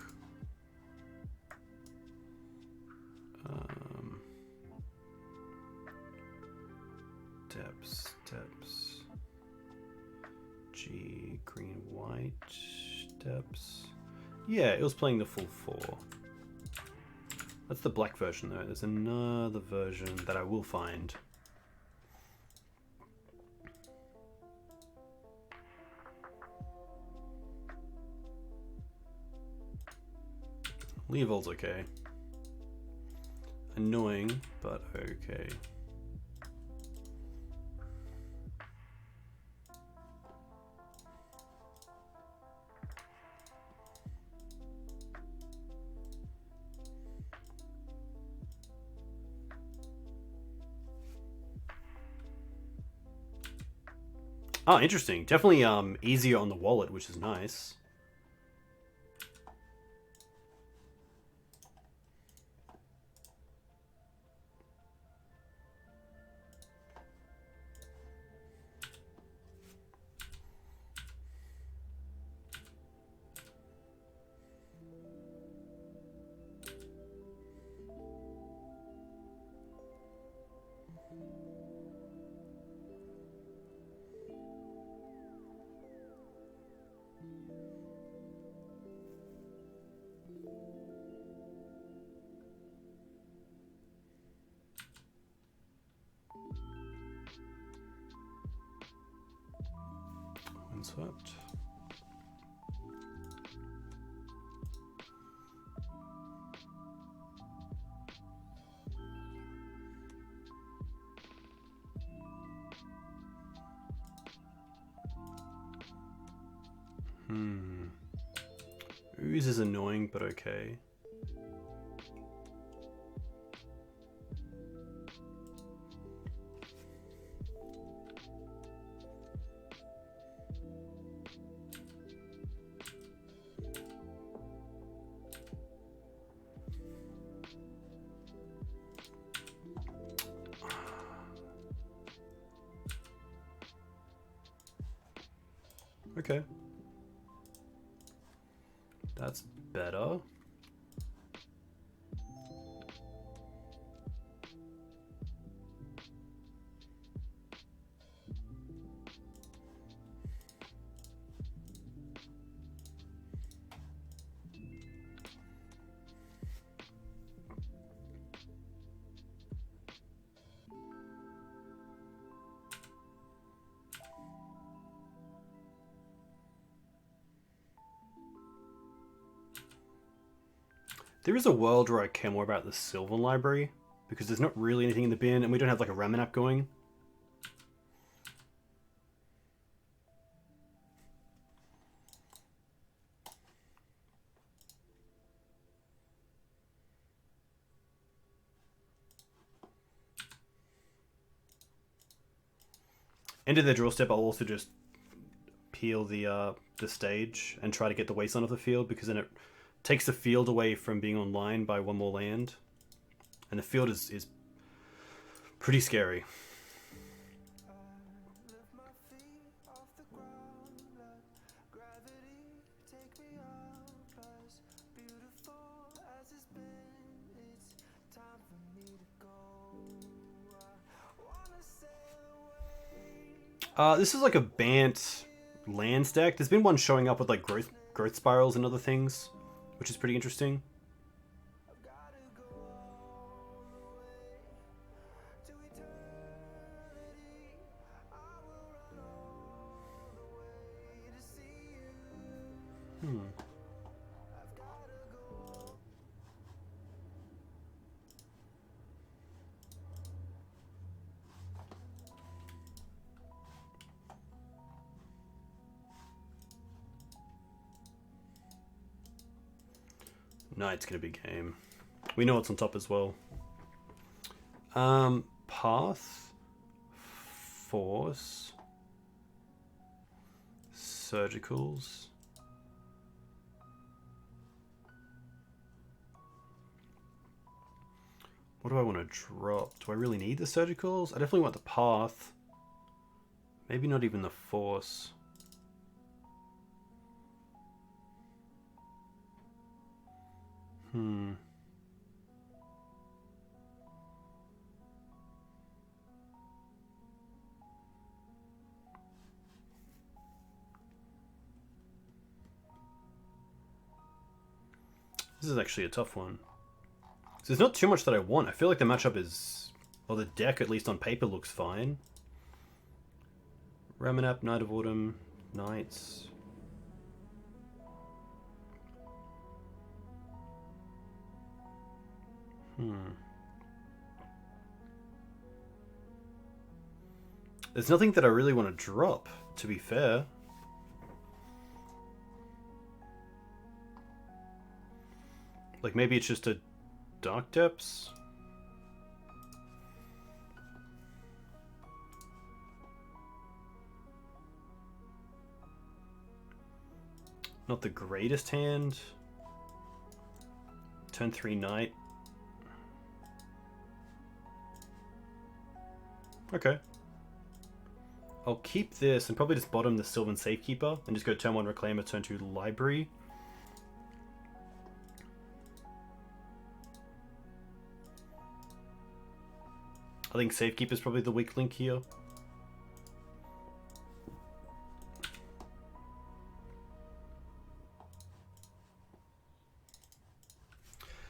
Depths. G, green, white, Depths. Yeah, it was playing the full 4. That's the black version though. There's another version that I will find. Leovol's okay. Annoying, but okay. Oh, interesting. Definitely easier on the wallet, which is nice. Swept. Ooze is annoying, but okay. Okay. That's better. There is a world where I care more about the Sylvan Library, because there's not really anything in the bin, and we don't have like a Ramen app going. End of the draw step, I'll also just peel the stage and try to get the Wasteland off the field, because then it takes the field away from being online by one more land, And the field is pretty scary. This is like a BANT Lands deck. There's been one showing up with like growth spirals and other things, which is pretty interesting. Knight's gonna be game. We know what's on top as well. Path, Force, Surgicals. What do I want to drop? Do I really need the Surgicals? I definitely want the Path. Maybe not even the Force. This is actually a tough one. So there's not too much that I want. I feel like the matchup is... Well, the deck, at least on paper, looks fine. Ramanap, Knight of Autumn, Knights... There's nothing that I really want to drop, to be fair. Like, maybe it's just a Dark Depths? Not the greatest hand. Turn 3 Knight. Okay. I'll keep this and probably just bottom the Sylvan Safekeeper and just go turn 1 Reclaimer, turn 2 Library. I think Safekeeper is probably the weak link here.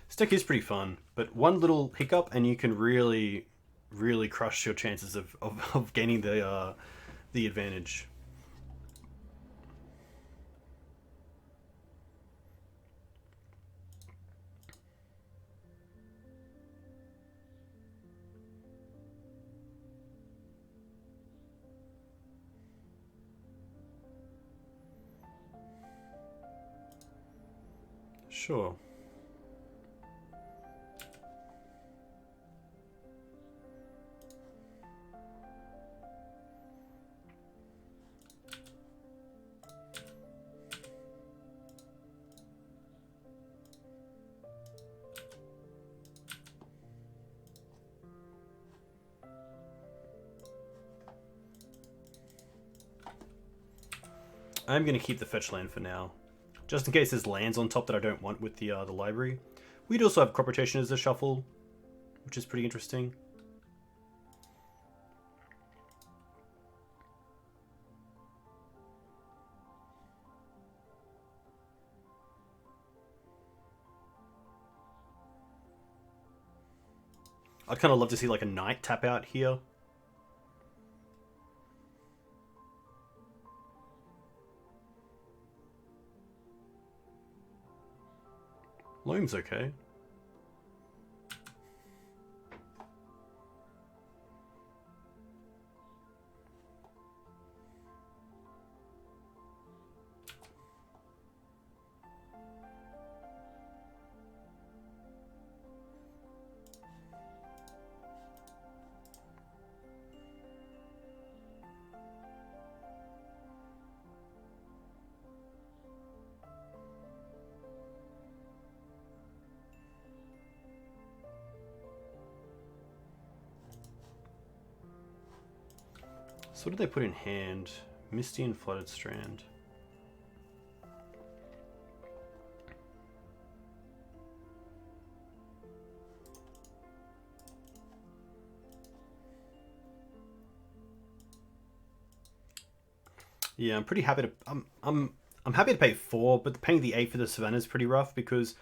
This deck is pretty fun, but one little hiccup and you can really crush your chances of gaining the advantage. Sure. I'm going to keep the fetch land for now, just in case there's lands on top that I don't want with the library. We'd also have Crop Rotation as a shuffle, which is pretty interesting. I'd kind of love to see like a Knight tap out here. Loam's okay. So what did they put in hand? Misty and Flooded Strand. Yeah, I'm pretty happy to. I'm happy to pay 4, but paying the 8 for the Savannah is pretty rough because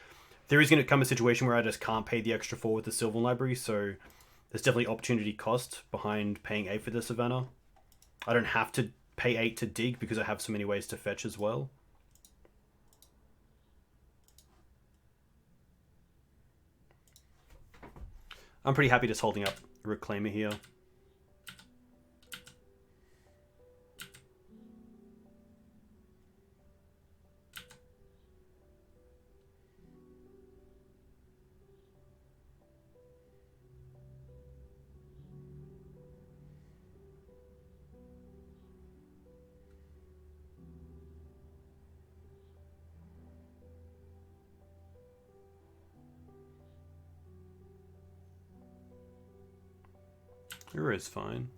there is going to come a situation where I just can't pay the extra 4 with the Sylvan Library. So there's definitely opportunity cost behind paying 8 for the Savannah. I don't have to pay 8 to dig because I have so many ways to fetch as well. I'm pretty happy just holding up Reclaimer here. Ura is fine.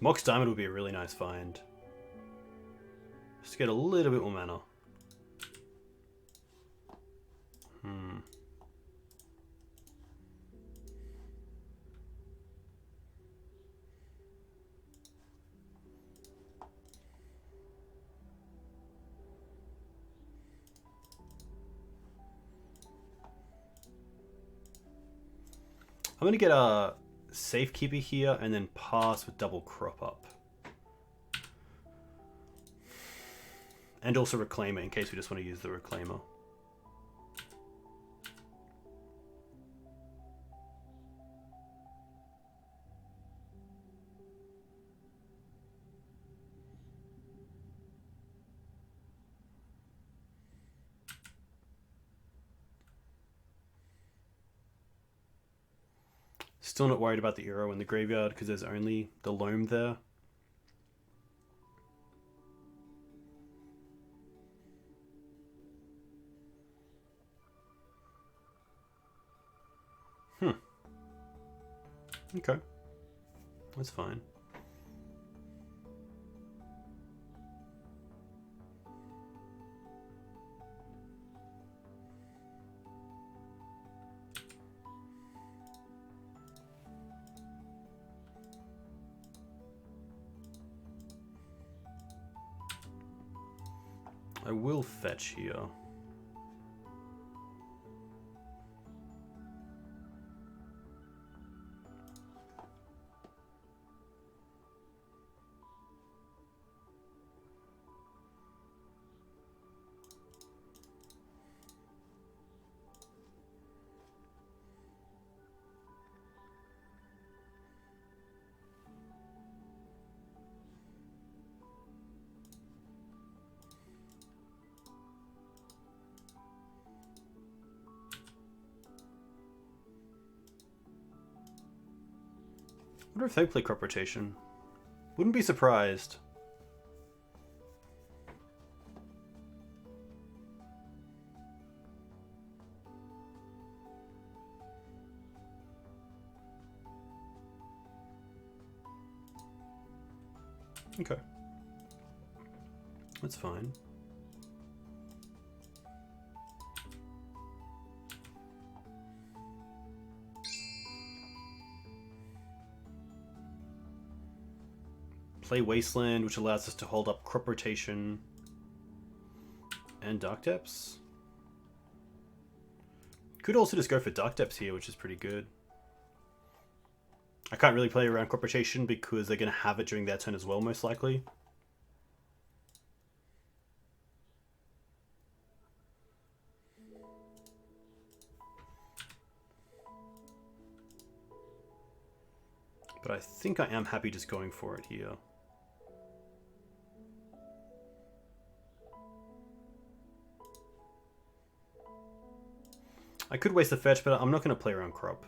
Mox Diamond would be a really nice find. Just to get a little bit more mana. I'm going to get a Safekeeper here and then pass with double Crop Up. And also Reclaimer in case we just want to use the Reclaimer. Still not worried about the Eero in the graveyard because there's only the Loam there. Okay. That's fine. I will fetch here. I wonder if they play Crop Rotation. Wouldn't be surprised. Okay. That's fine. Play Wasteland, which allows us to hold up Crop Rotation and Dark Depths. Could also just go for Dark Depths here, which is pretty good. I can't really play around crop rotation because they're going to have it during their turn as well, most likely. But I think I am happy just going for it here. I could waste the fetch, but I'm not going to play around crop.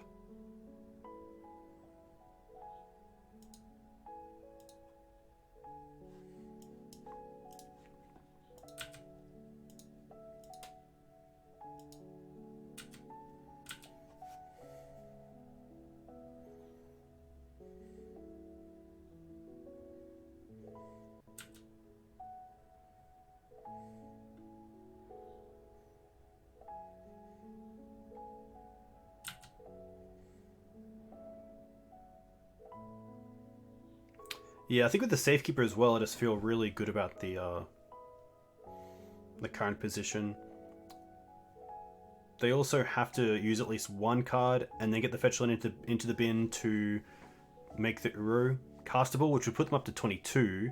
Yeah, I think with the Safekeeper as well, I just feel really good about the current position. They also have to use at least one card and then get the fetch land into the bin to make the Uro castable, which would put them up to 22.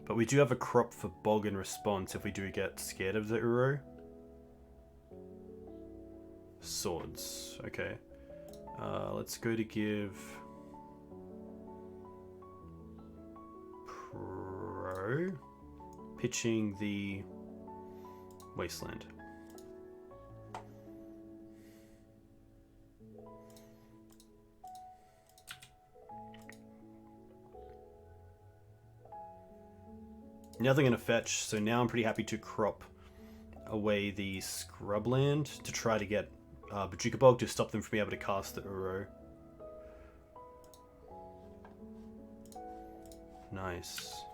But we do have a crop for Bog in response if we do get scared of the Uro. Swords, okay. Let's go to give Pro pitching the Wasteland. Now they're going to fetch, so now I'm pretty happy to crop away the Scrubland to try to get Bojuka Bog to stop them from being able to cast the Uro. Nice.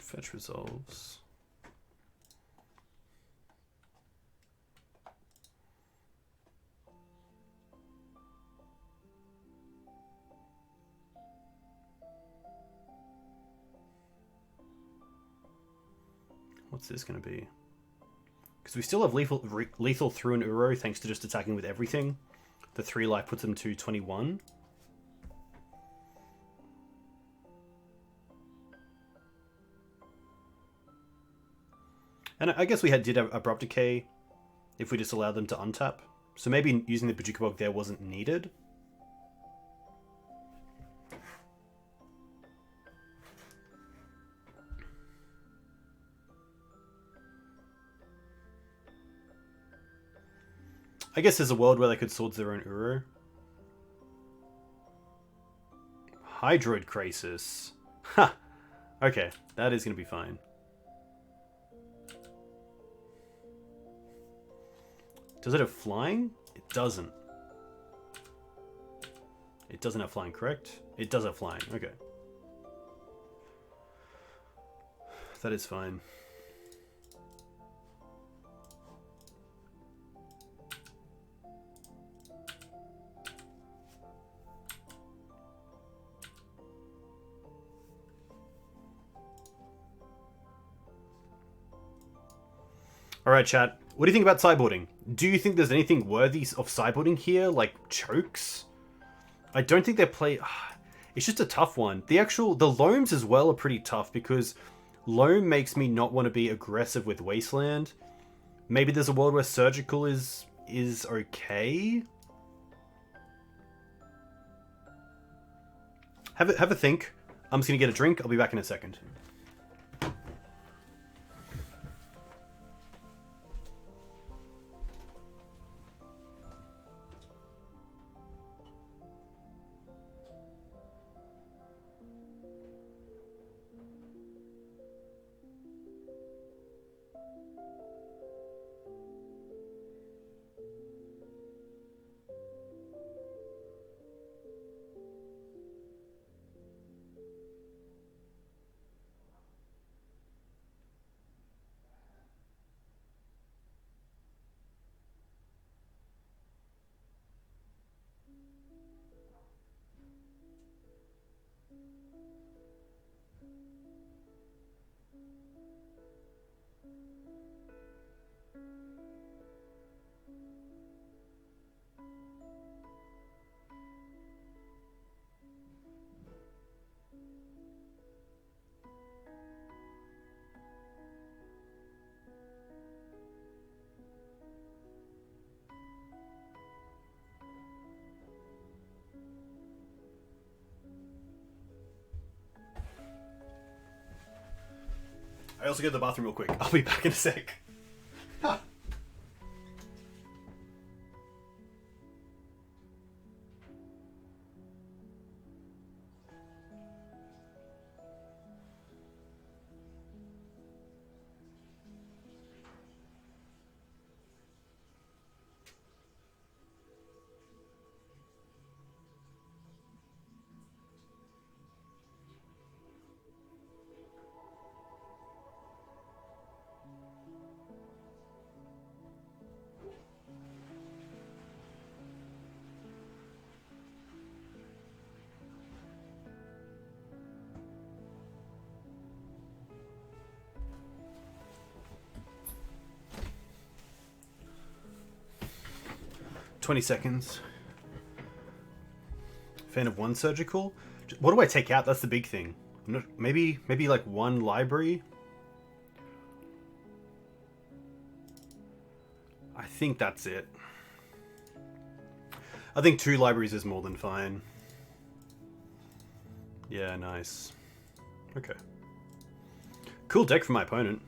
Fetch resolves. What's this going to be? Because we still have lethal through an Uro thanks to just attacking with everything. The 3 life puts them to 21. And I guess we did have Abrupt Decay if we just allowed them to untap. So maybe using the Bojuka Bog there wasn't needed. I guess there's a world where they could swords their own Uro. Hydroid Crisis. Ha! Okay, that is going to be fine. Does it have flying? It doesn't. It doesn't have flying, correct? It does have flying, okay. That is fine. Alright, chat. What do you think about sideboarding? Do you think there's anything worthy of sideboarding here, like chokes? I don't think they play... It's just a tough one. The Loams as well are pretty tough because Loam makes me not want to be aggressive with Wasteland. Maybe there's a world where Surgical is okay. Have a think. I'm just going to get a drink. I'll be back in a second. I also go to the bathroom real quick. I'll be back in a sec. 20 seconds. Fan of one surgical? What do I take out? That's the big thing. Maybe like one library? I think that's it. I think 2 libraries is more than fine. Yeah, nice. Okay. Cool deck for my opponent.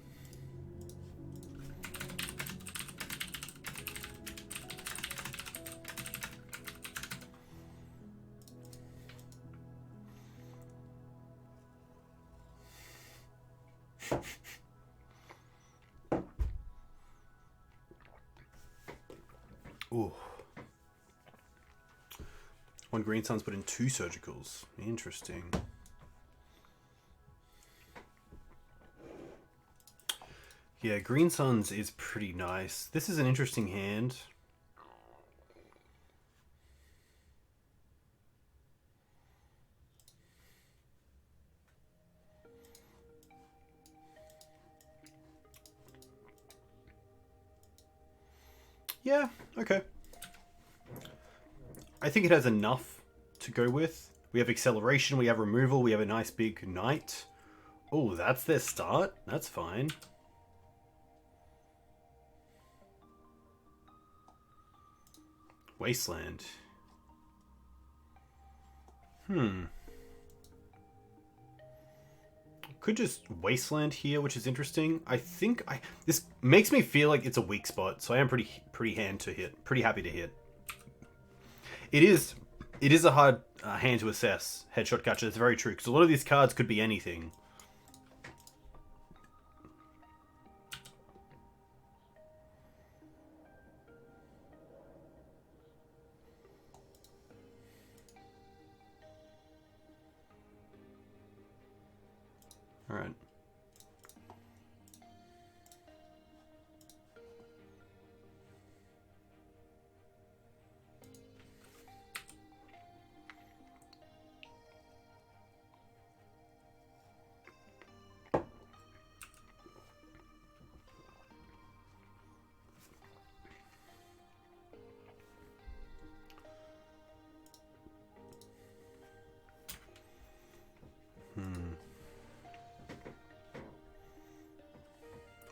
Ooh. 1 green sun's put in 2 surgicals. Interesting. Yeah, green suns is pretty nice. This is an interesting hand. Yeah, okay. I think it has enough to go with. We have acceleration, we have removal, we have a nice big knight. Oh, that's their start? That's fine. Wasteland. Could just Wasteland here, which is interesting. I think this makes me feel like it's a weak spot, so I am pretty happy to hit. It is a hard hand to assess, Headshot Catcher. It's very true, because a lot of these cards could be anything. All right.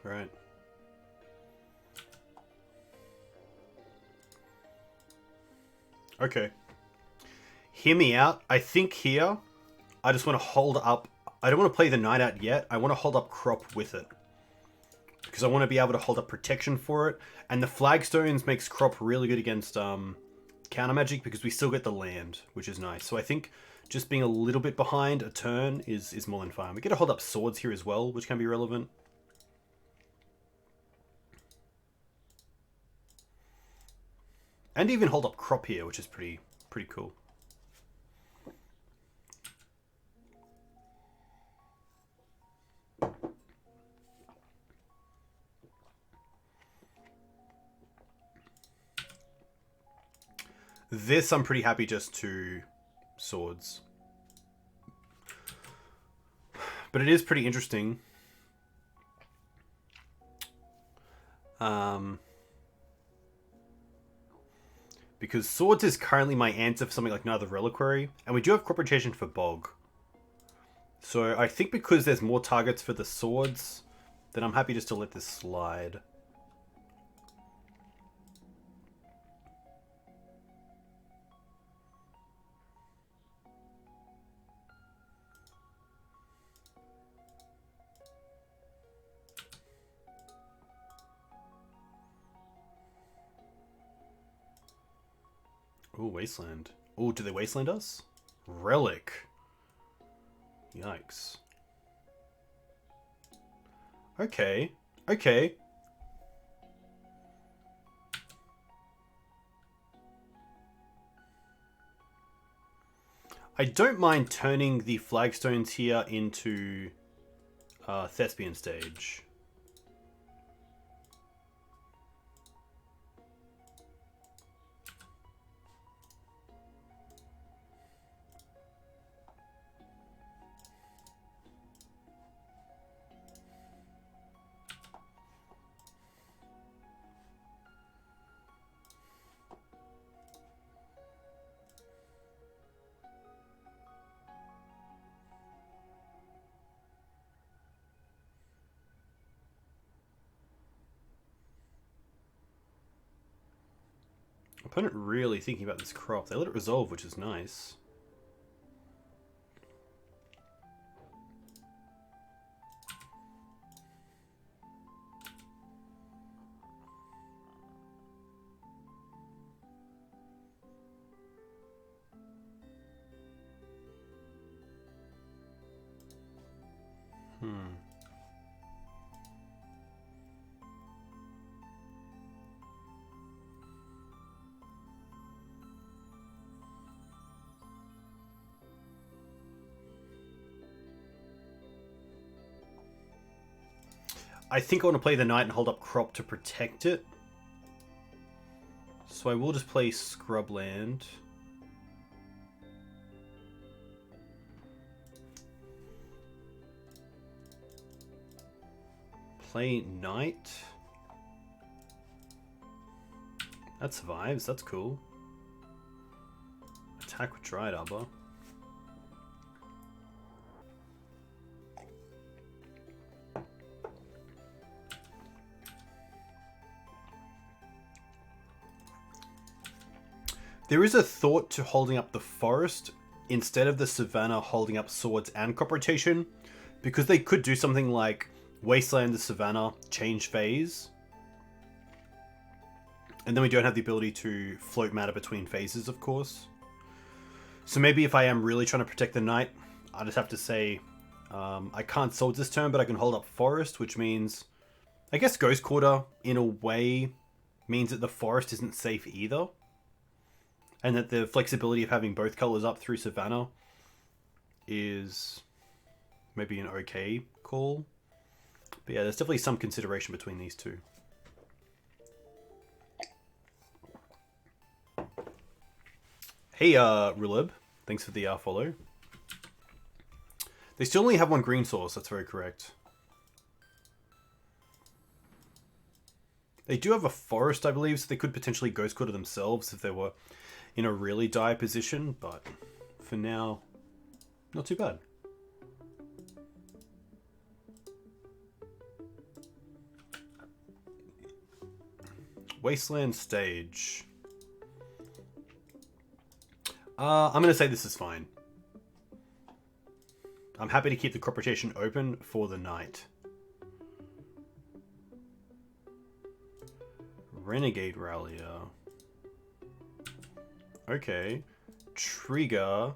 Right. Okay. Hear me out. I think here, I just want to hold up. I don't want to play the knight out yet. I want to hold up crop with it. Because I want to be able to hold up protection for it. And the flagstones makes crop really good against counter magic because we still get the land, which is nice. So I think just being a little bit behind a turn is more than fine. We get to hold up swords here as well, which can be relevant. And even hold up crop here, which is pretty cool. This I'm pretty happy just to swords. But it is pretty interesting. Because swords is currently my answer for something like Another Reliquary, and we do have crop rotation for bog. So I think because there's more targets for the swords, then I'm happy just to let this slide. Oh, Wasteland. Oh, do they Wasteland us? Relic. Yikes. Okay. Okay. I don't mind turning the flagstones here into Thespian Stage. Opponent really thinking about this crop. They let it resolve, which is nice. I think I want to play the knight and hold up crop to protect it. So I will just play Scrubland. Play knight. That survives, that's cool. Attack with Dryad Arbor. There is a thought to holding up the forest instead of the savannah holding up swords and crop rotation, because they could do something like Wasteland the savannah, change phase, and then we don't have the ability to float mana between phases, of course. So maybe if I am really trying to protect the knight, I just have to say I can't swords this turn, but I can hold up forest, which means I guess Ghost Quarter in a way means that the forest isn't safe either. And that the flexibility of having both colors up through Savannah is maybe an okay call. But yeah, there's definitely some consideration between these two. Hey, Rulib. Thanks for the follow. They still only have one green source, that's very correct. They do have a forest, I believe, so they could potentially Ghost Quarter themselves if they were in a really dire position, but for now, not too bad. Wasteland Stage. I'm going to say this is fine. I'm happy to keep the crop rotation open for the knight. Renegade Rallier. Okay. Trigger.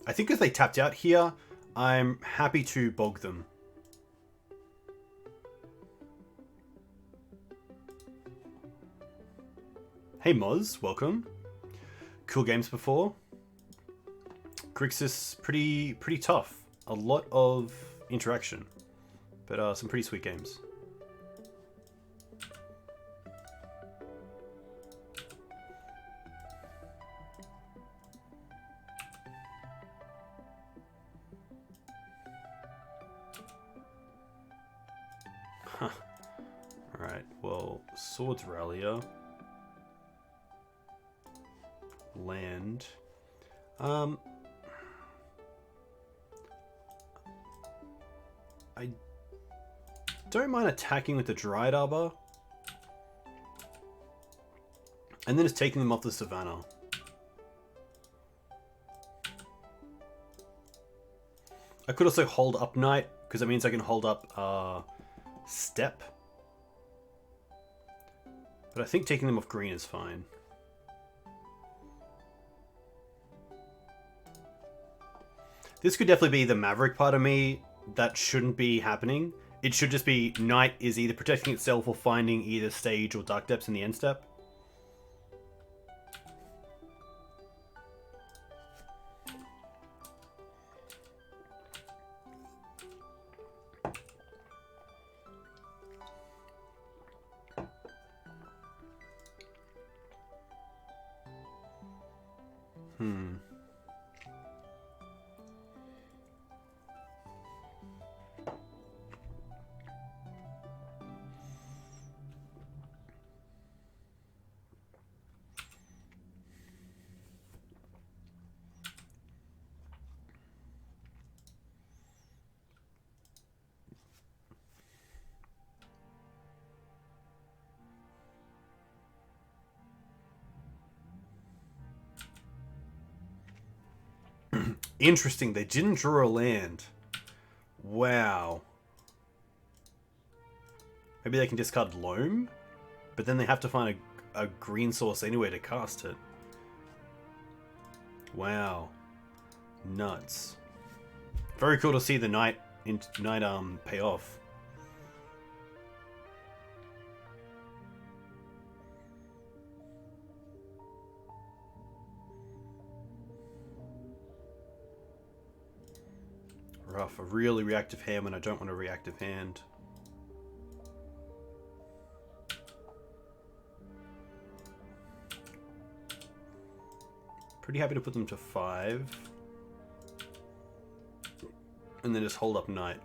I think if they tapped out here, I'm happy to bog them. Hey Moz, welcome. Cool games before. Grixis, pretty tough. A lot of interaction. But some pretty sweet games. Huh. Alright, well, Swords Rallier. Land. I don't mind attacking with the Dryad Arbor. And then just taking them off the Savannah. I could also hold up Knight, because that means I can hold up Step. But I think taking them off green is fine. This could definitely be the Maverick part of me that shouldn't be happening. It should just be Knight is either protecting itself or finding either stage or Dark Depths in the end step. Interesting, they didn't draw a land. Wow. Maybe they can discard Loam? But then they have to find a green source anyway to cast it. Wow. Nuts. Very cool to see the Knight pay off. Rough. A really reactive hand when I don't want a reactive hand. Pretty happy to put them to 5. And then just hold up Knight.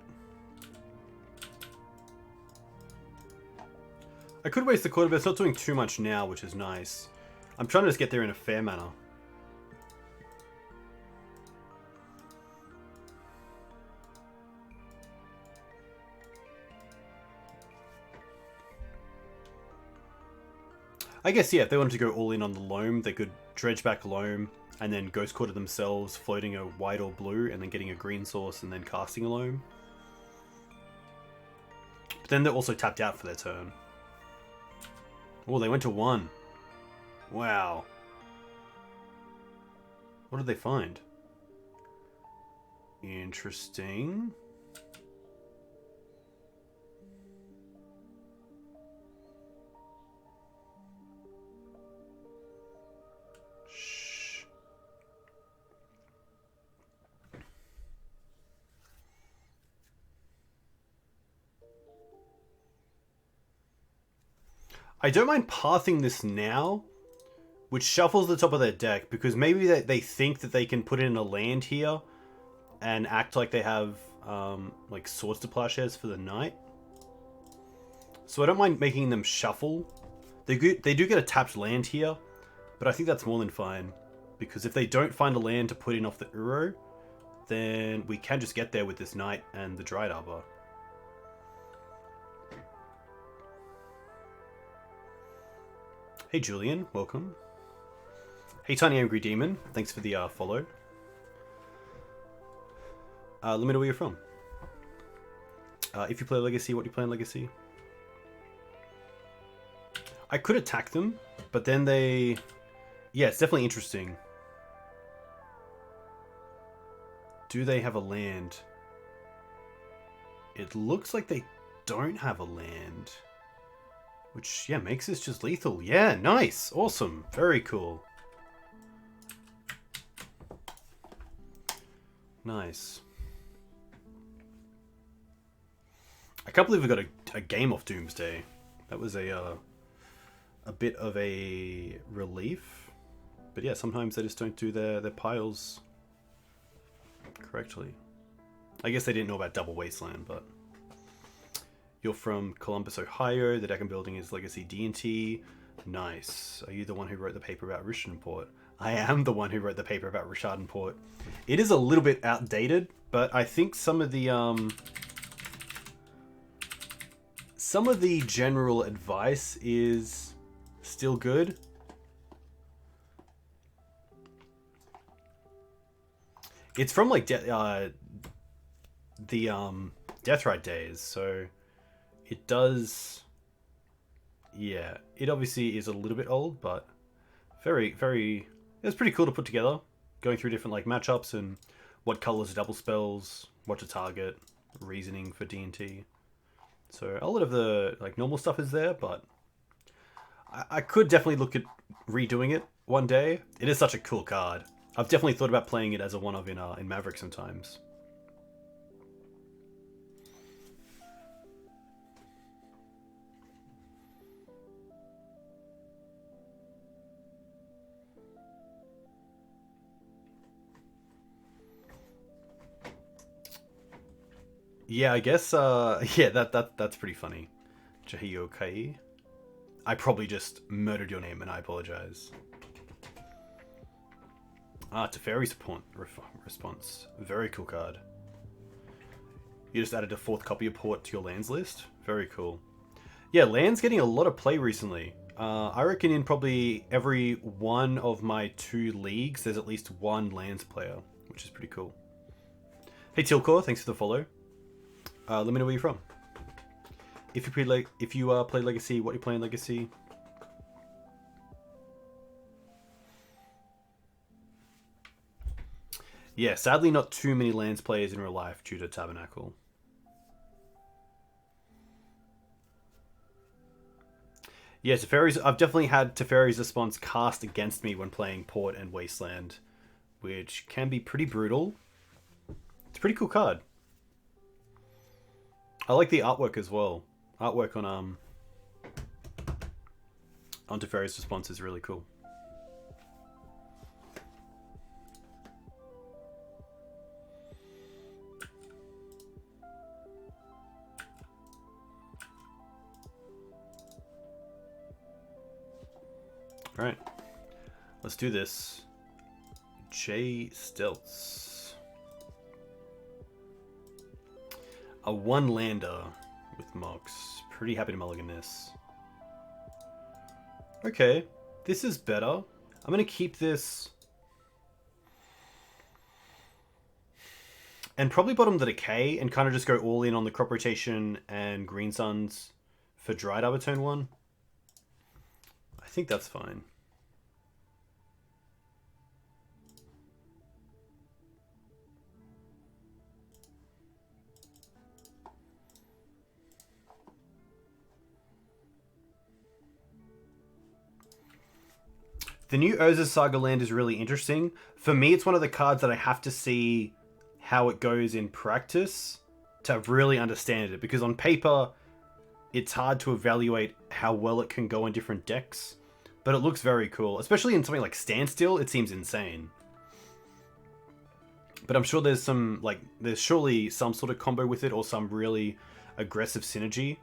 I could waste the quarter, but it's not doing too much now, which is nice. I'm trying to just get there in a fair manner. I guess, yeah, if they wanted to go all in on the Loam, they could dredge back Loam and then Ghost Quarter themselves, floating a white or blue, and then getting a green source and then casting a Loam. But then they're also tapped out for their turn. Oh, they went to 1. Wow. What did they find? Interesting. I don't mind pathing this now, which shuffles the top of their deck, because maybe they think that they can put in a land here and act like they have like Swords to Plowshares for the Knight. So I don't mind making them shuffle. They do get a tapped land here, but I think that's more than fine, because if they don't find a land to put in off the Uro, then we can just get there with this Knight and the Dryad Arbor. Hey Julian, welcome. Hey Tiny Angry Demon, thanks for the follow. Let me know where you're from. If you play Legacy, what do you play in Legacy? I could attack them, but then they... Yeah, it's definitely interesting. Do they have a land? It looks like they don't have a land. Which, yeah, makes this just lethal. Yeah, nice. Awesome. Very cool. Nice. I can't believe we got a game off Doomsday. That was a bit of a relief. But yeah, sometimes they just don't do their piles correctly. I guess they didn't know about Double Wasteland, but... You're from Columbus, Ohio. The deck I'm building is Legacy D&T. Nice. Are you the one who wrote the paper about Rishenport? I am the one who wrote the paper about Rishenport. It is a little bit outdated, but I think some of the general advice is still good. It's from like the Deathrite days, so it does. Yeah, it obviously is a little bit old, but very, very. It's pretty cool to put together, going through different like matchups and what colors are double spells, what to target, reasoning for D&T. So a lot of the like normal stuff is there, but I could definitely look at redoing it one day. It is such a cool card. I've definitely thought about playing it as a one-of in Maverick sometimes. Yeah, I guess. Yeah, that's pretty funny. Jahiyo Kai. I probably just murdered your name, and I apologize. Ah, Teferi's response. Very cool card. You just added a 4th copy of Port to your lands list. Very cool. Yeah, land's getting a lot of play recently. I reckon in probably every one of my 2 leagues, there's at least one lands player, which is pretty cool. Hey Tilcore, thanks for the follow. Let me know where you're from. If you play Legacy, what you play in Legacy. Yeah, sadly not too many lands players in real life due to Tabernacle. Yeah, Teferi's. I've definitely had Teferi's response cast against me when playing Port and Wasteland, which can be pretty brutal. It's a pretty cool card. I like the artwork as well. Artwork on Teferi's response is really cool. All right, let's do this. J Stelts. A 1-lander with Mox. Pretty happy to mulligan this. Okay, this is better. I'm going to keep this. And probably bottom the Decay and kind of just go all in on the crop rotation and Green Suns for Dried Arbor turn 1. I think that's fine. The new Urza Saga land is really interesting. For me, it's one of the cards that I have to see how it goes in practice to really understand it. Because on paper, it's hard to evaluate how well it can go in different decks. But it looks very cool. Especially in something like Standstill, it seems insane. But I'm sure there's some, like, there's surely some sort of combo with it or some really aggressive synergy.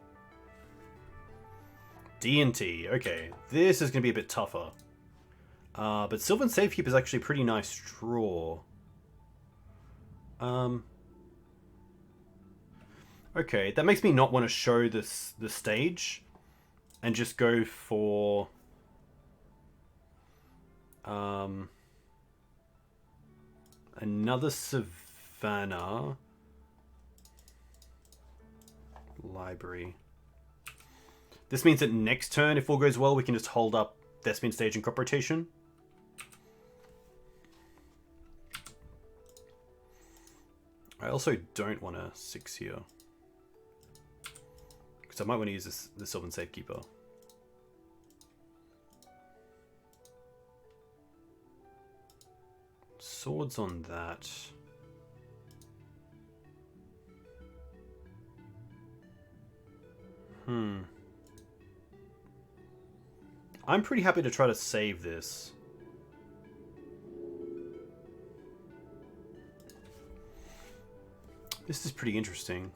D&T, okay. This is going to be a bit tougher. But Sylvan Safekeep is actually a pretty nice draw. Okay, that makes me not want to show the stage and just go for another Savannah library. This means that next turn, if all goes well, we can just hold up Thespian Stage and crop rotation. I also don't want a 6 here. Because I might want to use the Sylvan Safekeeper. Swords on that. I'm pretty happy to try to save this. This is pretty interesting.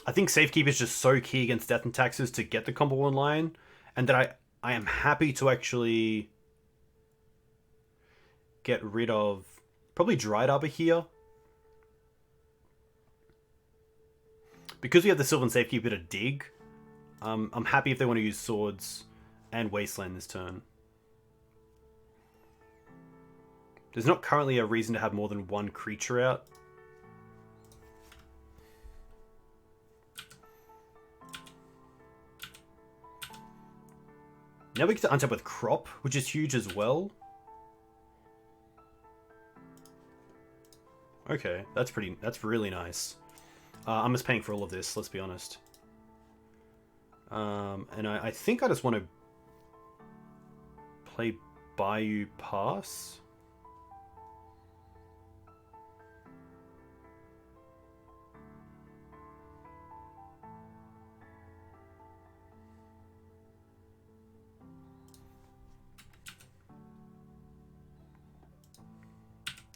I think Safekeep is just so key against Death and Taxes to get the combo online, and that I am happy to actually get rid of probably Dried Arbor here. Because we have the Sylvan Safekeeper to dig, I'm happy if they want to use Swords and Wasteland this turn. There's not currently a reason to have more than one creature out. Now we get to untap with Crop, which is huge as well. Okay, that's really nice. I'm just paying for all of this, let's be honest. And I think I just want to play Bayou Pass.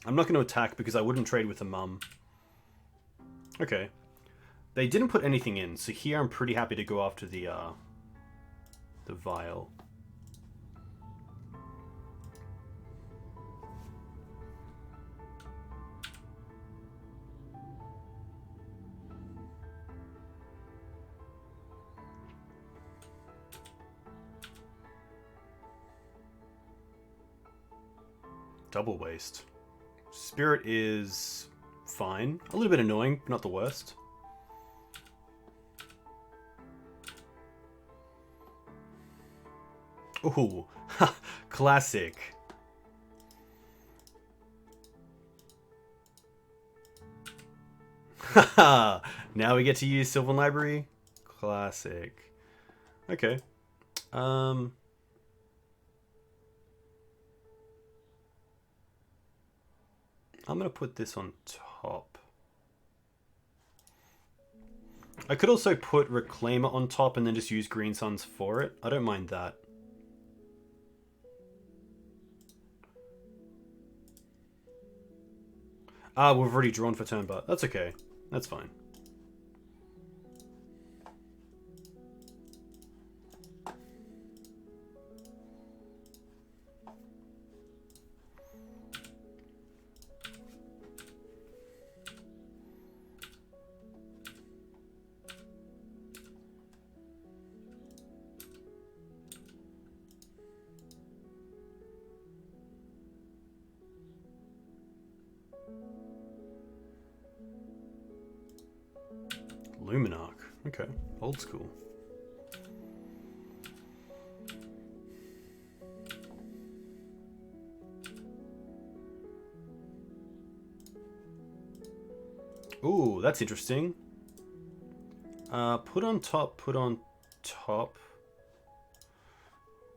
I'm not going to attack because I wouldn't trade with a mum. Okay. They didn't put anything in, so here I'm pretty happy to go after the vial. Double waste. Spirit is fine. A little bit annoying, but not the worst. Ooh, classic. Haha, now we get to use Sylvan Library. Classic. Okay. I'm gonna put this on top. I could also put Reclaimer on top and then just use Green Suns for it. I don't mind that. Ah, we've already drawn for turn, but that's okay. That's fine. Luminarch. Okay, old school. Ooh, that's interesting. Put on top, put on top.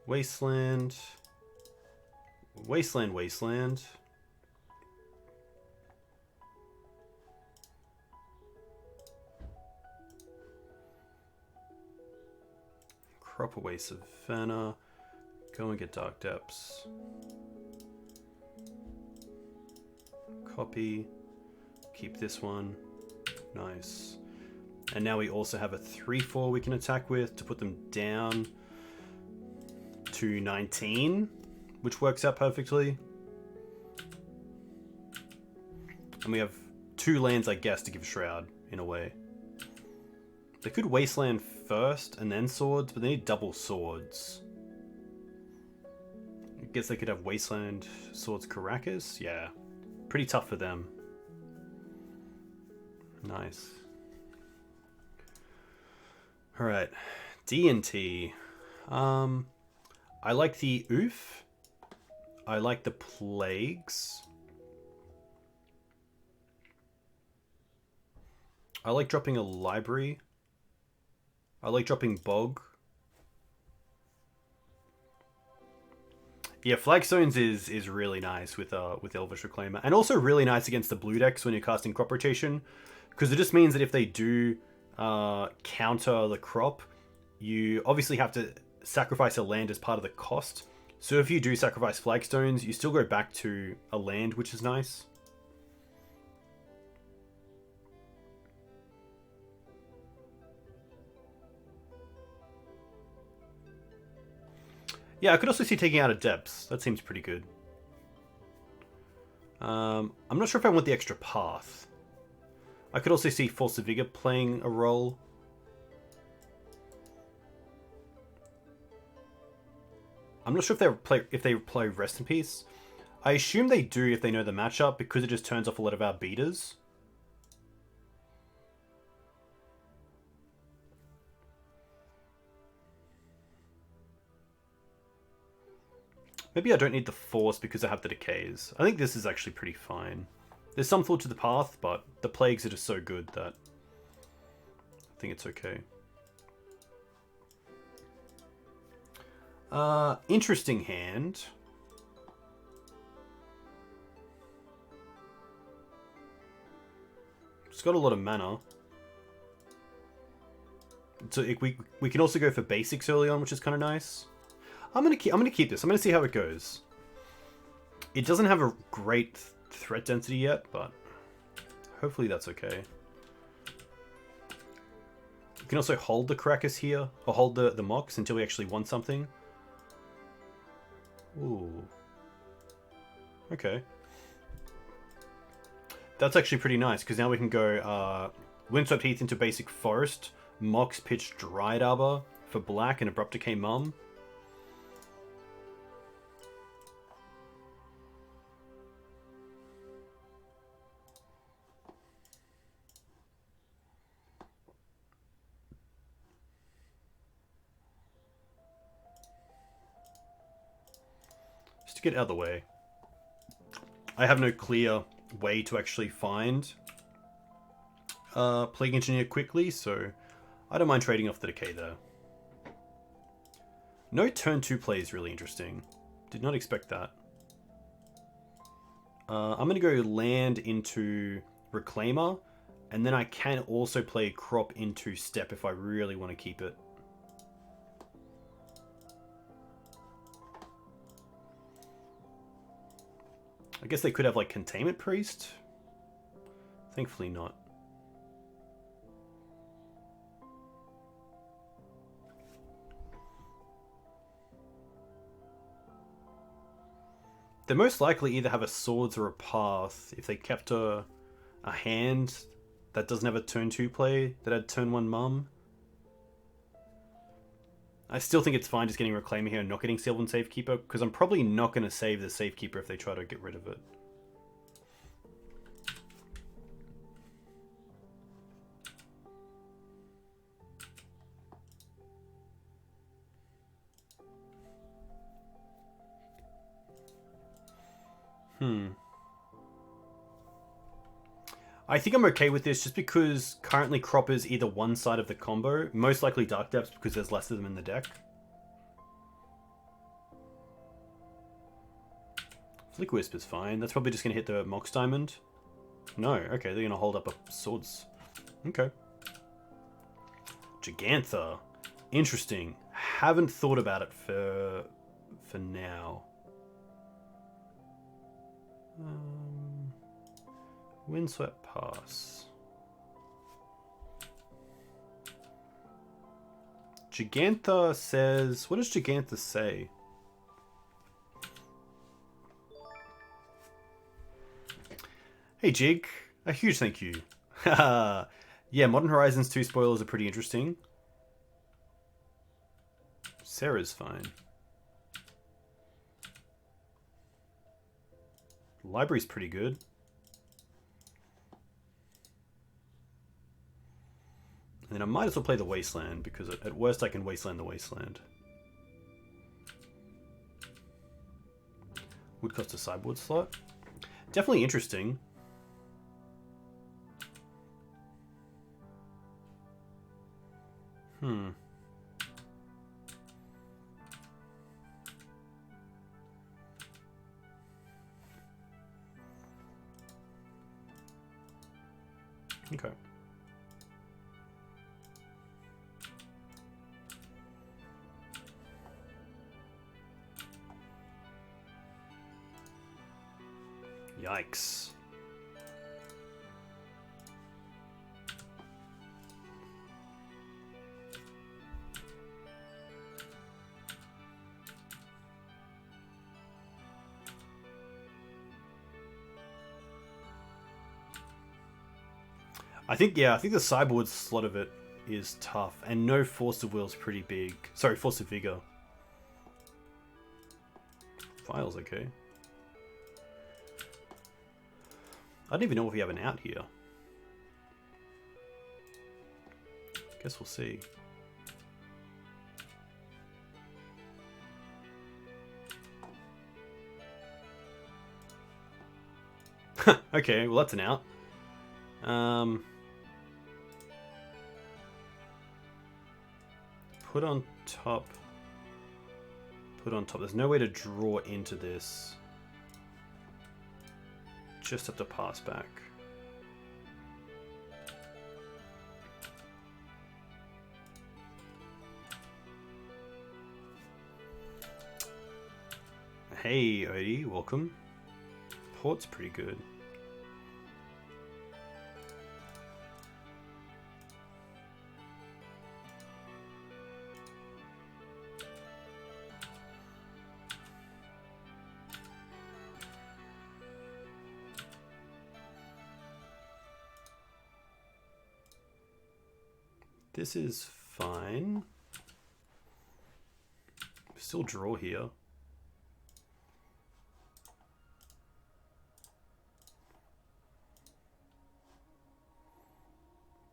Wasteland. Wasteland, Wasteland. Crop away Savannah. Go and get Dark Depths. Copy. Keep this one. Nice. And now we also have a 3/4 we can attack with to put them down to 19, which works out perfectly. And we have 2 lands, I guess, to give Shroud, in a way. They could Wasteland first and then Swords, but they need double Swords. I guess they could have Wasteland, Swords, Caracas. Yeah, pretty tough for them. Nice. Alright, D&T. I like the Oof. I like the Plagues. I like dropping a Library. I like dropping Bog. Yeah, Flagstones is really nice with Elvish Reclaimer. And also really nice against the blue decks when you're casting Crop Rotation. Because it just means that if they do counter the crop, you obviously have to sacrifice a land as part of the cost. So if you do sacrifice Flagstones, you still go back to a land, which is nice. Yeah, I could also see taking out a Depths. That seems pretty good. I'm not sure if I want the extra path. I could also see Force of Vigor playing a role. I'm not sure if they play Rest in Peace. I assume they do if they know the matchup, because it just turns off a lot of our beaters. Maybe I don't need the Force because I have the Decays. I think this is actually pretty fine. There's some thought to the path, but the plagues are just so good that I think it's okay. Interesting hand. It's got a lot of mana. So we can also go for basics early on, which is kind of nice. I'm gonna keep this. I'm gonna see how it goes. It doesn't have a great threat density yet, but hopefully that's okay. You can also hold the Caracas here, or hold the Mox until we actually want something. Ooh. Okay. That's actually pretty nice, because now we can go Windswept Heath into basic forest, Mox Pitch Dryad Arbor for black, and Abrupt Decay Mum. Just to get out of the way. I have no clear way to actually find Plague Engineer quickly, so I don't mind trading off the decay there. No turn 2 play is really interesting. Did not expect that. I'm going to go land into Reclaimer, and then I can also play Crop into Step if I really want to keep it. I guess they could have like Containment Priest. Thankfully not. They most likely either have a Swords or a Path if they kept a hand that doesn't have a turn 2 play that had turn 1 Mum. I still think it's fine just getting Reclaimer here and not getting Sylvan Safekeeper, because I'm probably not going to save the Safekeeper if they try to get rid of it. I think I'm okay with this just because currently Crop is either one side of the combo, most likely Dark Depths because there's less of them in the deck. Flick Wisp is fine. That's probably just going to hit the Mox Diamond. No, okay, they're going to hold up a Swords. Okay. Gigantha. Interesting. Haven't thought about it for now. Windswept Pass. Gigantha says... What does Gigantha say? Hey Jig, a huge thank you. Yeah, Modern Horizons 2 spoilers are pretty interesting. Sarah's fine. Library's pretty good. And then I might as well play the Wasteland, because at worst I can Wasteland the Wasteland. Would cost a sideboard slot. Definitely interesting. Okay. Yikes. I think the sideboard slot of it is tough, and no Force of Will is pretty big. Sorry, Force of Vigor. File's okay. I don't even know if we have an out here. Guess we'll see. Okay, well that's an out. Put on top. Put on top. There's no way to draw into this. Just have to pass back. Hey, Odie, welcome. Port's pretty good. This is fine. Still draw here.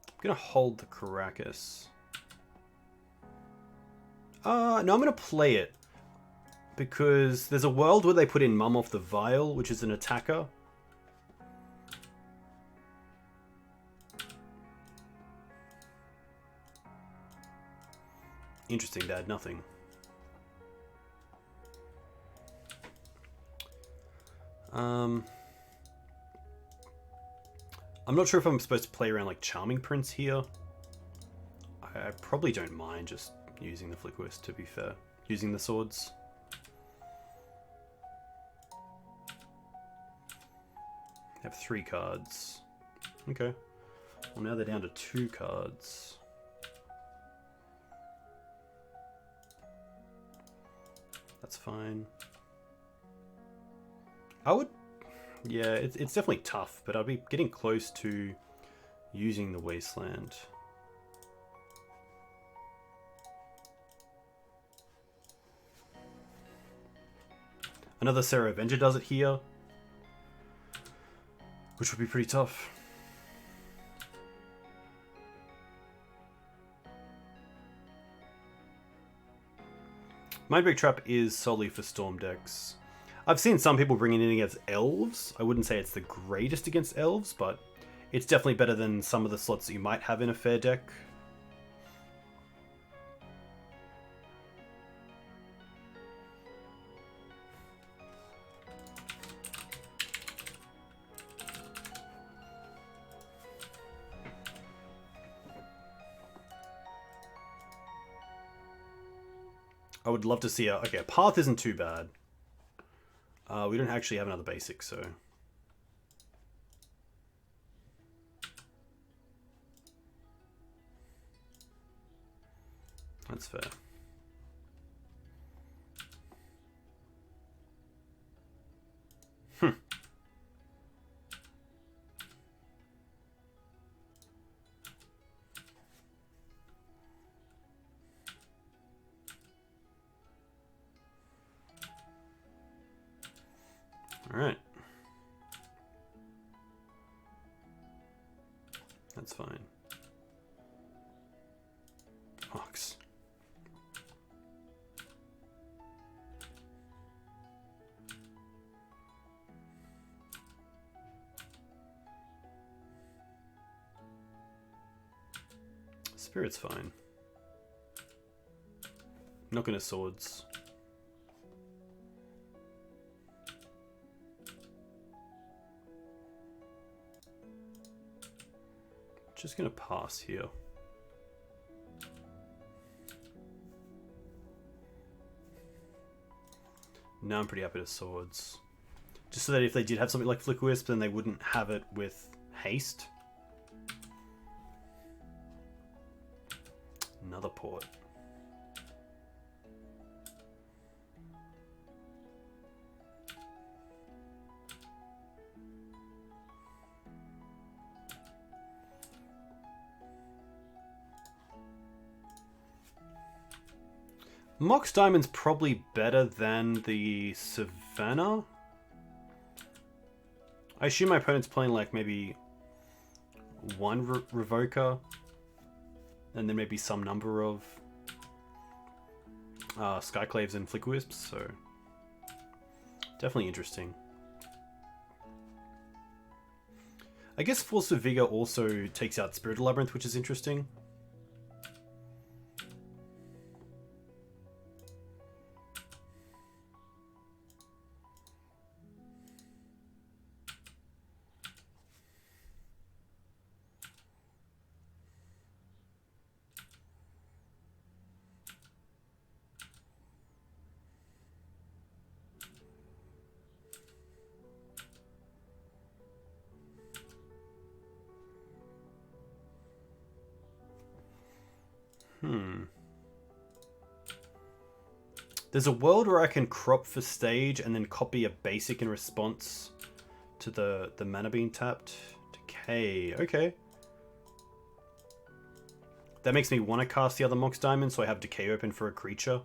I'm gonna hold the Caracas. No, I'm gonna play it. Because there's a world where they put in Mum of the Vial, which is an attacker. Interesting, Dad. Nothing. I'm not sure if I'm supposed to play around like Charming Prince here. I probably don't mind just using the Flickwist, to be fair. Using the swords. They have 3 cards. Okay. Well, now they're down to 2 cards. That's fine. I would... Yeah, it's definitely tough, but I'd be getting close to using the Wasteland. Another Serra Avenger does it here, which would be pretty tough. Mindbreak Trap is solely for Storm decks. I've seen some people bring it in against Elves. I wouldn't say it's the greatest against Elves, but it's definitely better than some of the slots that you might have in a fair deck. I would love to see a... Okay, a Path isn't too bad. We don't actually have another basic, so... That's fair. Alright. That's fine. Ox. Spirit's fine. Not gonna swords. Just gonna pass here. Now I'm pretty happy to swords. Just so that if they did have something like Flicker Wisp, then they wouldn't have it with haste. Another port. Mox Diamond's probably better than the Savannah. I assume my opponent's playing like maybe one Revoker and then maybe some number of Skyclaves and Flicker Wisps, so definitely interesting. I guess Force of Vigor also takes out Spiritual Labyrinth, which is interesting. There's a world where I can crop for stage and then copy a basic in response to the mana being tapped. Decay, okay. That makes me want to cast the other Mox Diamond, so I have Decay open for a creature.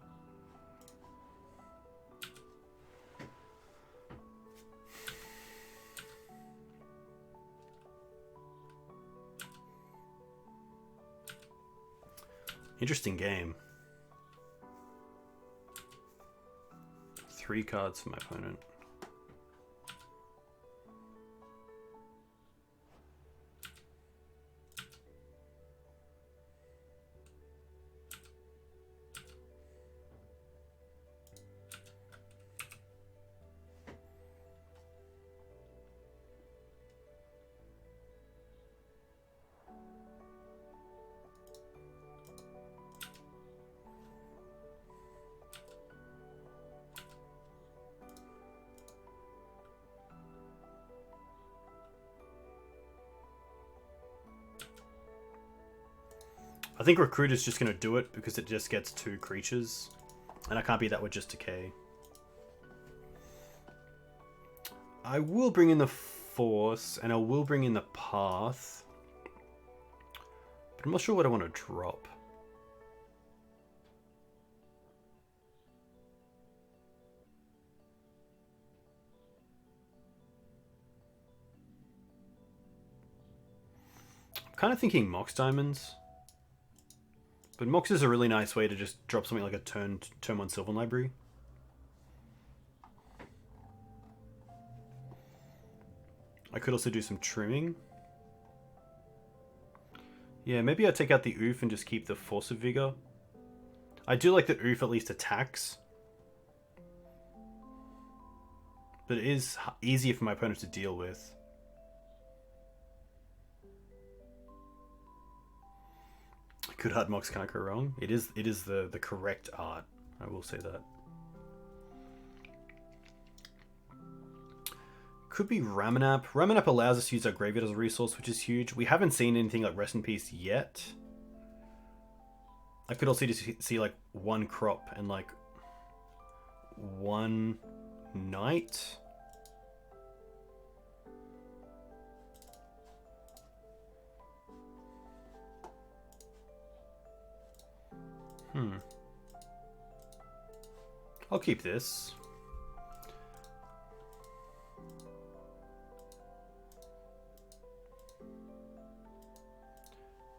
Interesting game. 3 cards for my opponent. I think Recruiter's just going to do it because it just gets 2 creatures. And I can't beat that with just Decay. I will bring in the Force, and I will bring in the Path. But I'm not sure what I want to drop. I'm kind of thinking Mox Diamonds. But Mox is a really nice way to just drop something like a turn 1 Sylvan Library. I could also do some trimming. Yeah, maybe I take out the Oof and just keep the Force of Vigor. I do like that Oof at least attacks. But it is easier for my opponent to deal with. Good art Mox can't go wrong. It is the correct art. I will say that. Could be Ramanap. Ramanap allows us to use our graveyard as a resource, which is huge. We haven't seen anything like Rest in Peace yet. I could also just see like 1 crop and like 1 night. I'll keep this.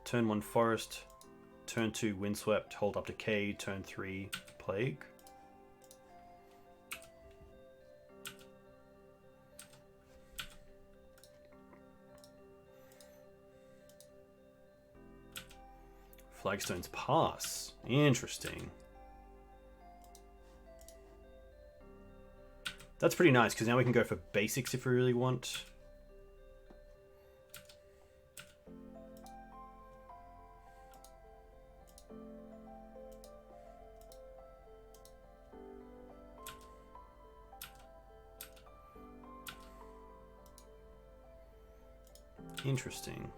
Turn 1 Forest, turn 2 Windswept, hold up Decay, turn 3 Plague. Flagstone's Pass. Interesting. That's pretty nice, because now we can go for basics if we really want. Interesting.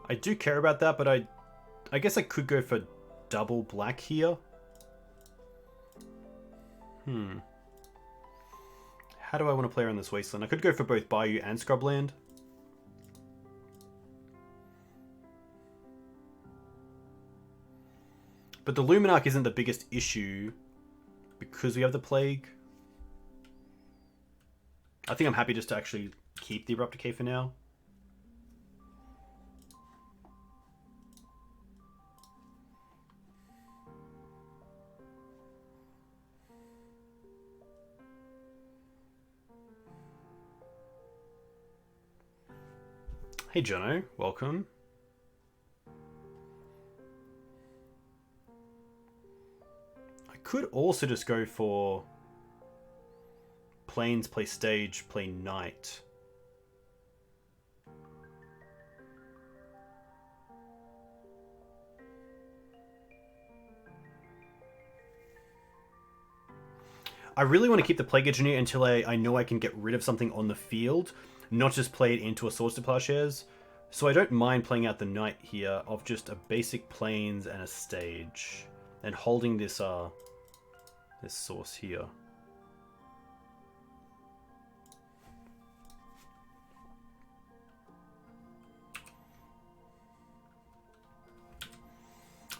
I do care about that, but I guess I could go for double black here. How do I want to play around this wasteland? I could go for both Bayou and Scrubland. But the Luminarch isn't the biggest issue because we have the Plague. I think I'm happy just to actually keep the Abrupt Decay for now. Hey Jono, welcome. I could also just go for Plains, play Stage, play Knight. I really want to keep the Plague Engineer until I know I can get rid of something on the field, not just play it into a Swords to Plowshares. So I don't mind playing out the Knight here of just a basic Plains and a Stage, and holding this this source here.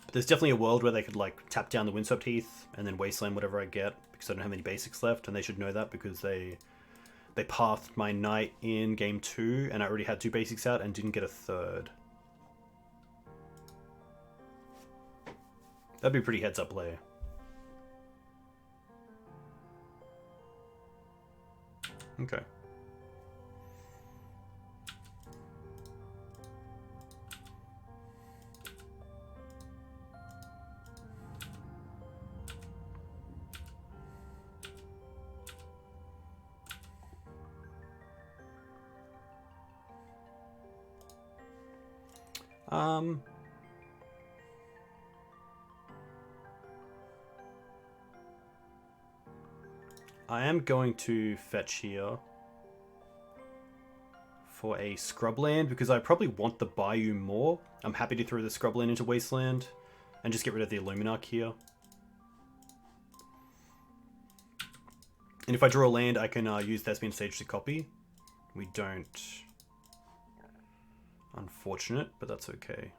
But there's definitely a world where they could like tap down the Windswept Heath and then Wasteland whatever I get, because I don't have any basics left, and they should know that because they pathed my Knight in game 2 and I already had 2 basics out and didn't get a third. That'd be a pretty heads up play. Okay. I am going to fetch here for a Scrubland because I probably want the Bayou more. I'm happy to throw the Scrubland into Wasteland and just get rid of the Illuminarch here. And if I draw a land, I can use Thespian Stage to copy. We don't. Unfortunate, but that's okay.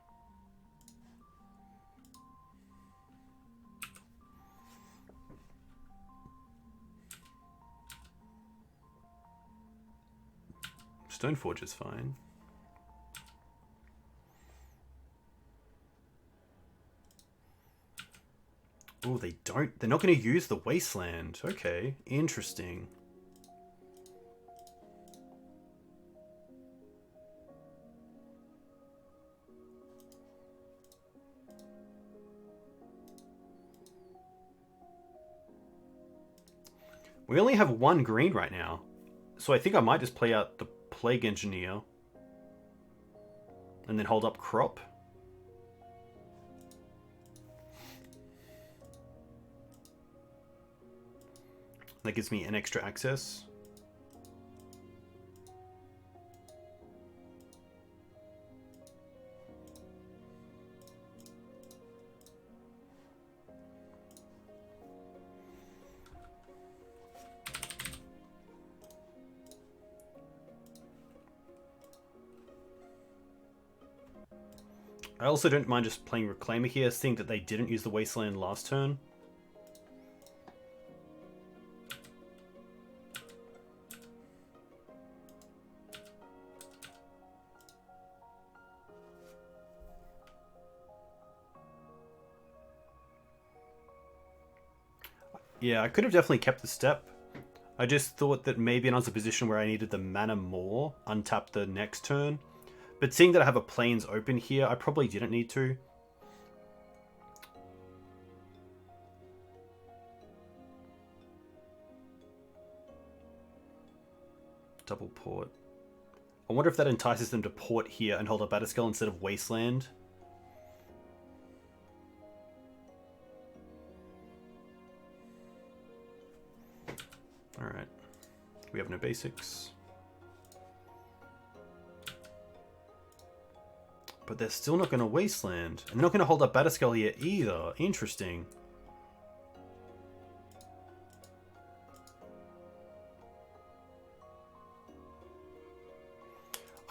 Stoneforge is fine. Oh, they don't. They're not going to use the Wasteland. Okay, interesting. We only have 1 green right now, so I think I might just play out the Plague Engineer and then hold up Crop. That gives me an extra access. I also don't mind just playing Reclaimer here, seeing that they didn't use the Wasteland last turn. Yeah, I could have definitely kept the step. I just thought that maybe I was in a position where I needed the mana more, untap the next turn. But seeing that I have a Plains open here, I probably didn't need to. Double port. I wonder if that entices them to port here and hold up Batterskull instead of Wasteland. Alright. We have no basics. But they're still not going to Wasteland. And they're not going to hold up Batterskull here either. Interesting.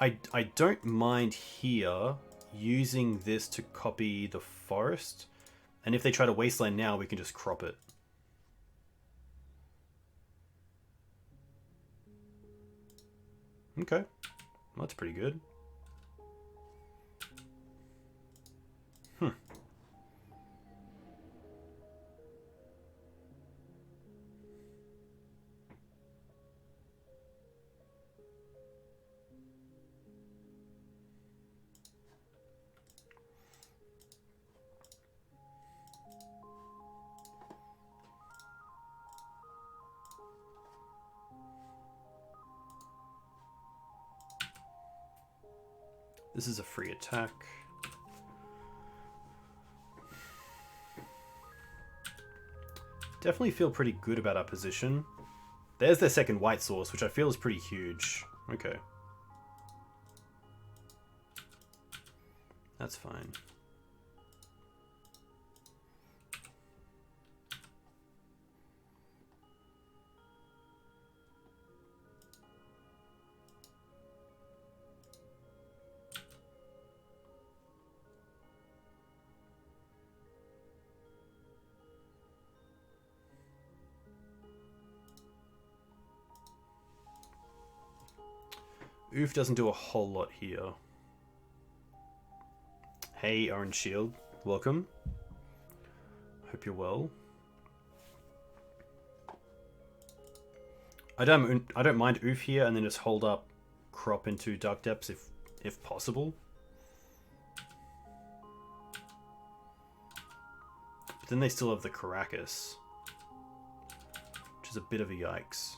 I don't mind here using this to copy the forest And if they try to Wasteland now, we can just crop it. Okay. Well, that's pretty good. This is a free attack. Definitely feel pretty good about our position. There's their second white source, which I feel is pretty huge. Okay. That's fine. Oof doesn't do a whole lot here. Hey, Orange Shield. Welcome. Hope you're well. I don't mind Oof here, and then just hold up crop into Dark Depths if possible. But then they still have the Caracas, which is a bit of a yikes.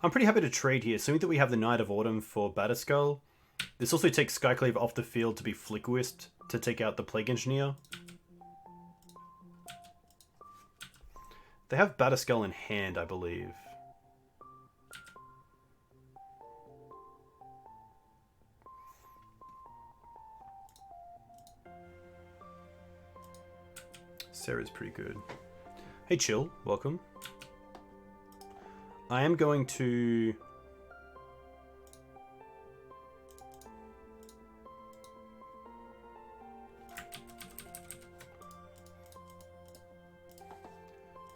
I'm pretty happy to trade here. Assuming that we have the Knight of Autumn for Batterskull. This also takes Skyclave off the field to be Flickwisp to take out the Plague Engineer. They have Batterskull in hand, I believe. Sarah's pretty good. Hey, Chill. Welcome. I am going to...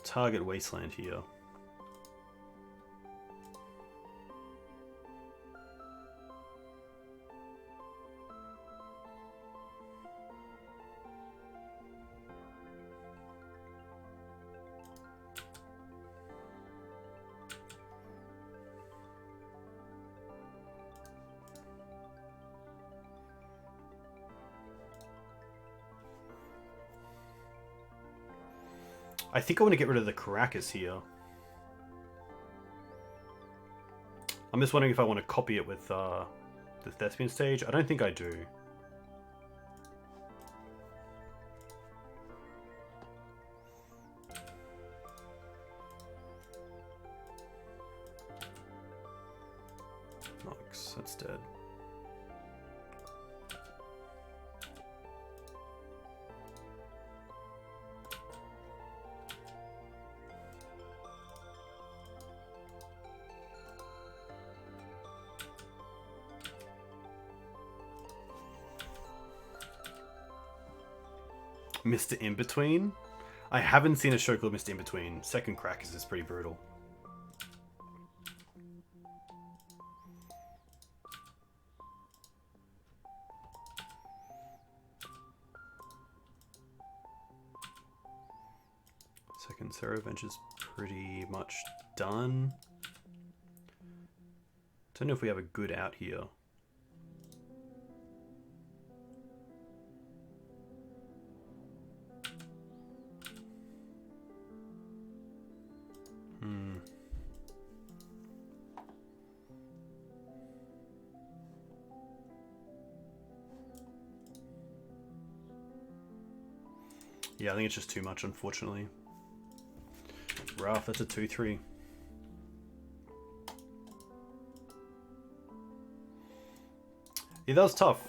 target Wasteland here. I think I want to get rid of the Caracas here. I'm just wondering if I want to copy it with the Thespian stage. I don't think I do. Nox, that's dead. Mr. In-Between? I haven't seen a show called Mr. In-Between. Second Crackers is pretty brutal. Second Sarah Venture's pretty much done. Don't know if we have a good out here. Yeah, I think it's just too much, unfortunately. Rough, that's a 2-3. Yeah, that was tough.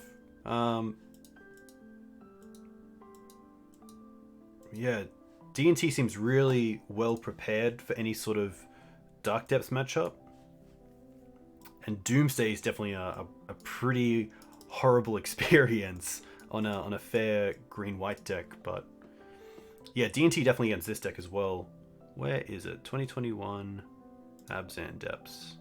Yeah, D&T seems really well prepared for any sort of Dark Depths matchup. And Doomsday is definitely a pretty horrible experience on a fair green-white deck. But yeah, D&T definitely against this deck as well. Where is it? 2021 Abzan Depths.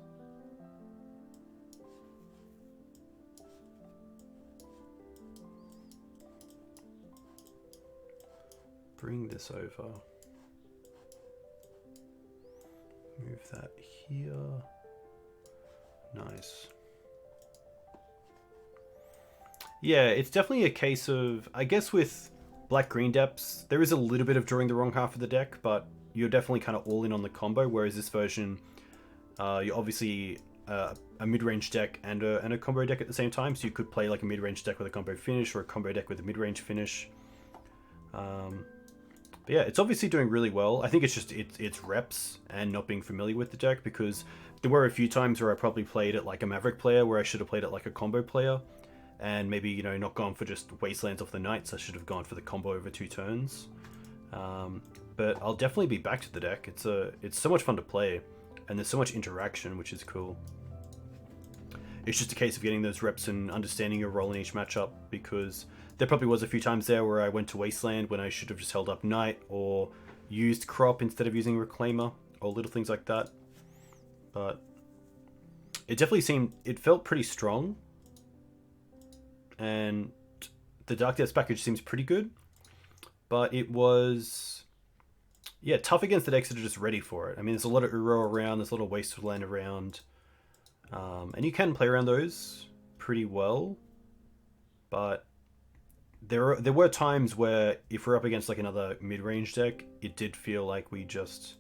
Bring this over. Move that here. Nice. Yeah, it's definitely a case of, I guess with Black-Green Depths, there is a little bit of drawing the wrong half of the deck, but you're definitely kind of all in on the combo, whereas this version, you're obviously a mid-range deck and a combo deck at the same time, so you could play like a mid-range deck with a combo finish or a combo deck with a mid-range finish. But yeah, it's obviously doing really well. I think it's just it's reps and not being familiar with the deck, because there were a few times where I probably played it like a Maverick player where I should have played it like a combo player, and maybe, you know, not gone for just Wastelands off the Knights. I should have gone for the combo over 2 turns. But I'll definitely be back to the deck. It's so much fun to play, and there's so much interaction, which is cool. It's just a case of getting those reps and understanding your role in each matchup, because there probably was a few times there where I went to Wasteland when I should have just held up Knight or used Crop instead of using Reclaimer, or little things like that. But it definitely it felt pretty strong, and the Dark Depths package seems pretty good, but it was, yeah, tough against the decks that are just ready for it. I mean, there's a lot of Uro around, there's a lot of Wasteland around, and you can play around those pretty well, but there were times where if we're up against like another mid-range deck, it did feel like we just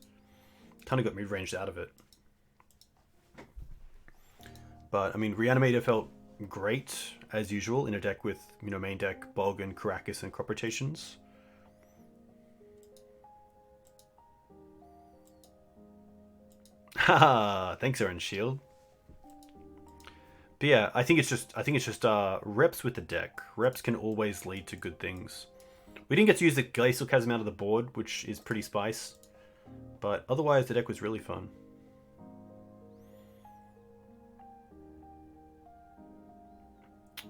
kind of got mid-ranged out of it. But I mean, Reanimator felt great as usual in a deck with, you know, main deck Bog and Karakas and crop rotations. Haha, thanks, Aaron Shield. But yeah, I think it's just reps with the deck. Reps can always lead to good things. We didn't get to use the Glacial Chasm out of the board, which is pretty spice, but otherwise the deck was really fun.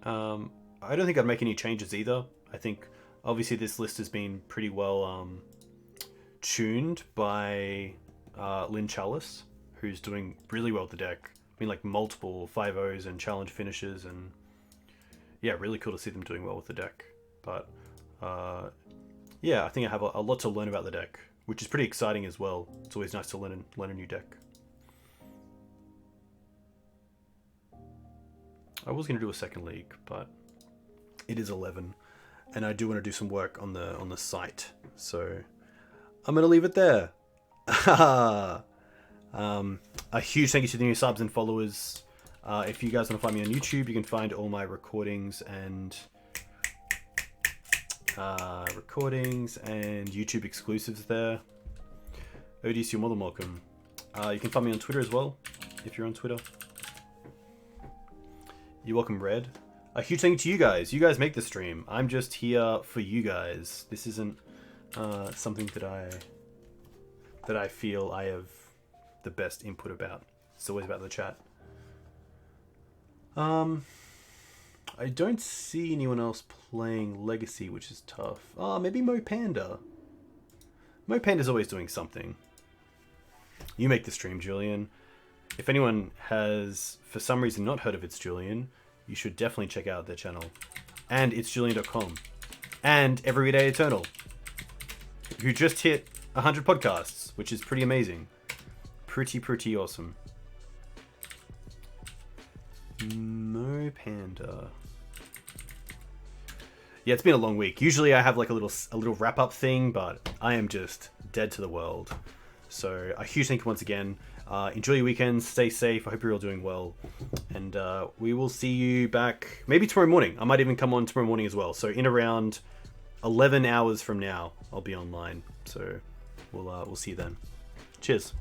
I don't think I'd make any changes either. I think obviously this list has been pretty well tuned by Lynn Chalice, who's doing really well with the deck. I mean, like multiple 5-0s and challenge finishes, and yeah, really cool to see them doing well with the deck. But yeah, I think I have a lot to learn about the deck, which is pretty exciting as well. It's always nice to learn a new deck. I was going to do a second league, but it is 11, and I do want to do some work on the site, so I'm going to leave it there. A huge thank you to the new subs and followers. If you guys want to find me on YouTube, you can find all my recordings and YouTube exclusives there. Odys, you're more than welcome. You can find me on Twitter as well, if you're on Twitter. You're welcome, Red. A huge thank you to you guys. You guys make the stream. I'm just here for you guys. This isn't something that I feel I have the best input about. It's always about the chat. I don't see anyone else playing Legacy, which is tough. Maybe Mo Panda. Mo Panda's always doing something. You make the stream, Julian. If anyone has, for some reason, not heard of It's Julian, you should definitely check out their channel. And itsjulian.com. And Everyday Eternal, who just hit 100 podcasts, which is pretty amazing. Pretty awesome. Mo Panda. Yeah, it's been a long week. Usually I have like a little wrap-up thing, but I am just dead to the world. So a huge thank you once again. Enjoy your weekends, stay safe, I hope you're all doing well, and we will see you back maybe tomorrow morning. I might even come on tomorrow morning as well, so in around 11 hours from now I'll be online, so we'll see you then. Cheers.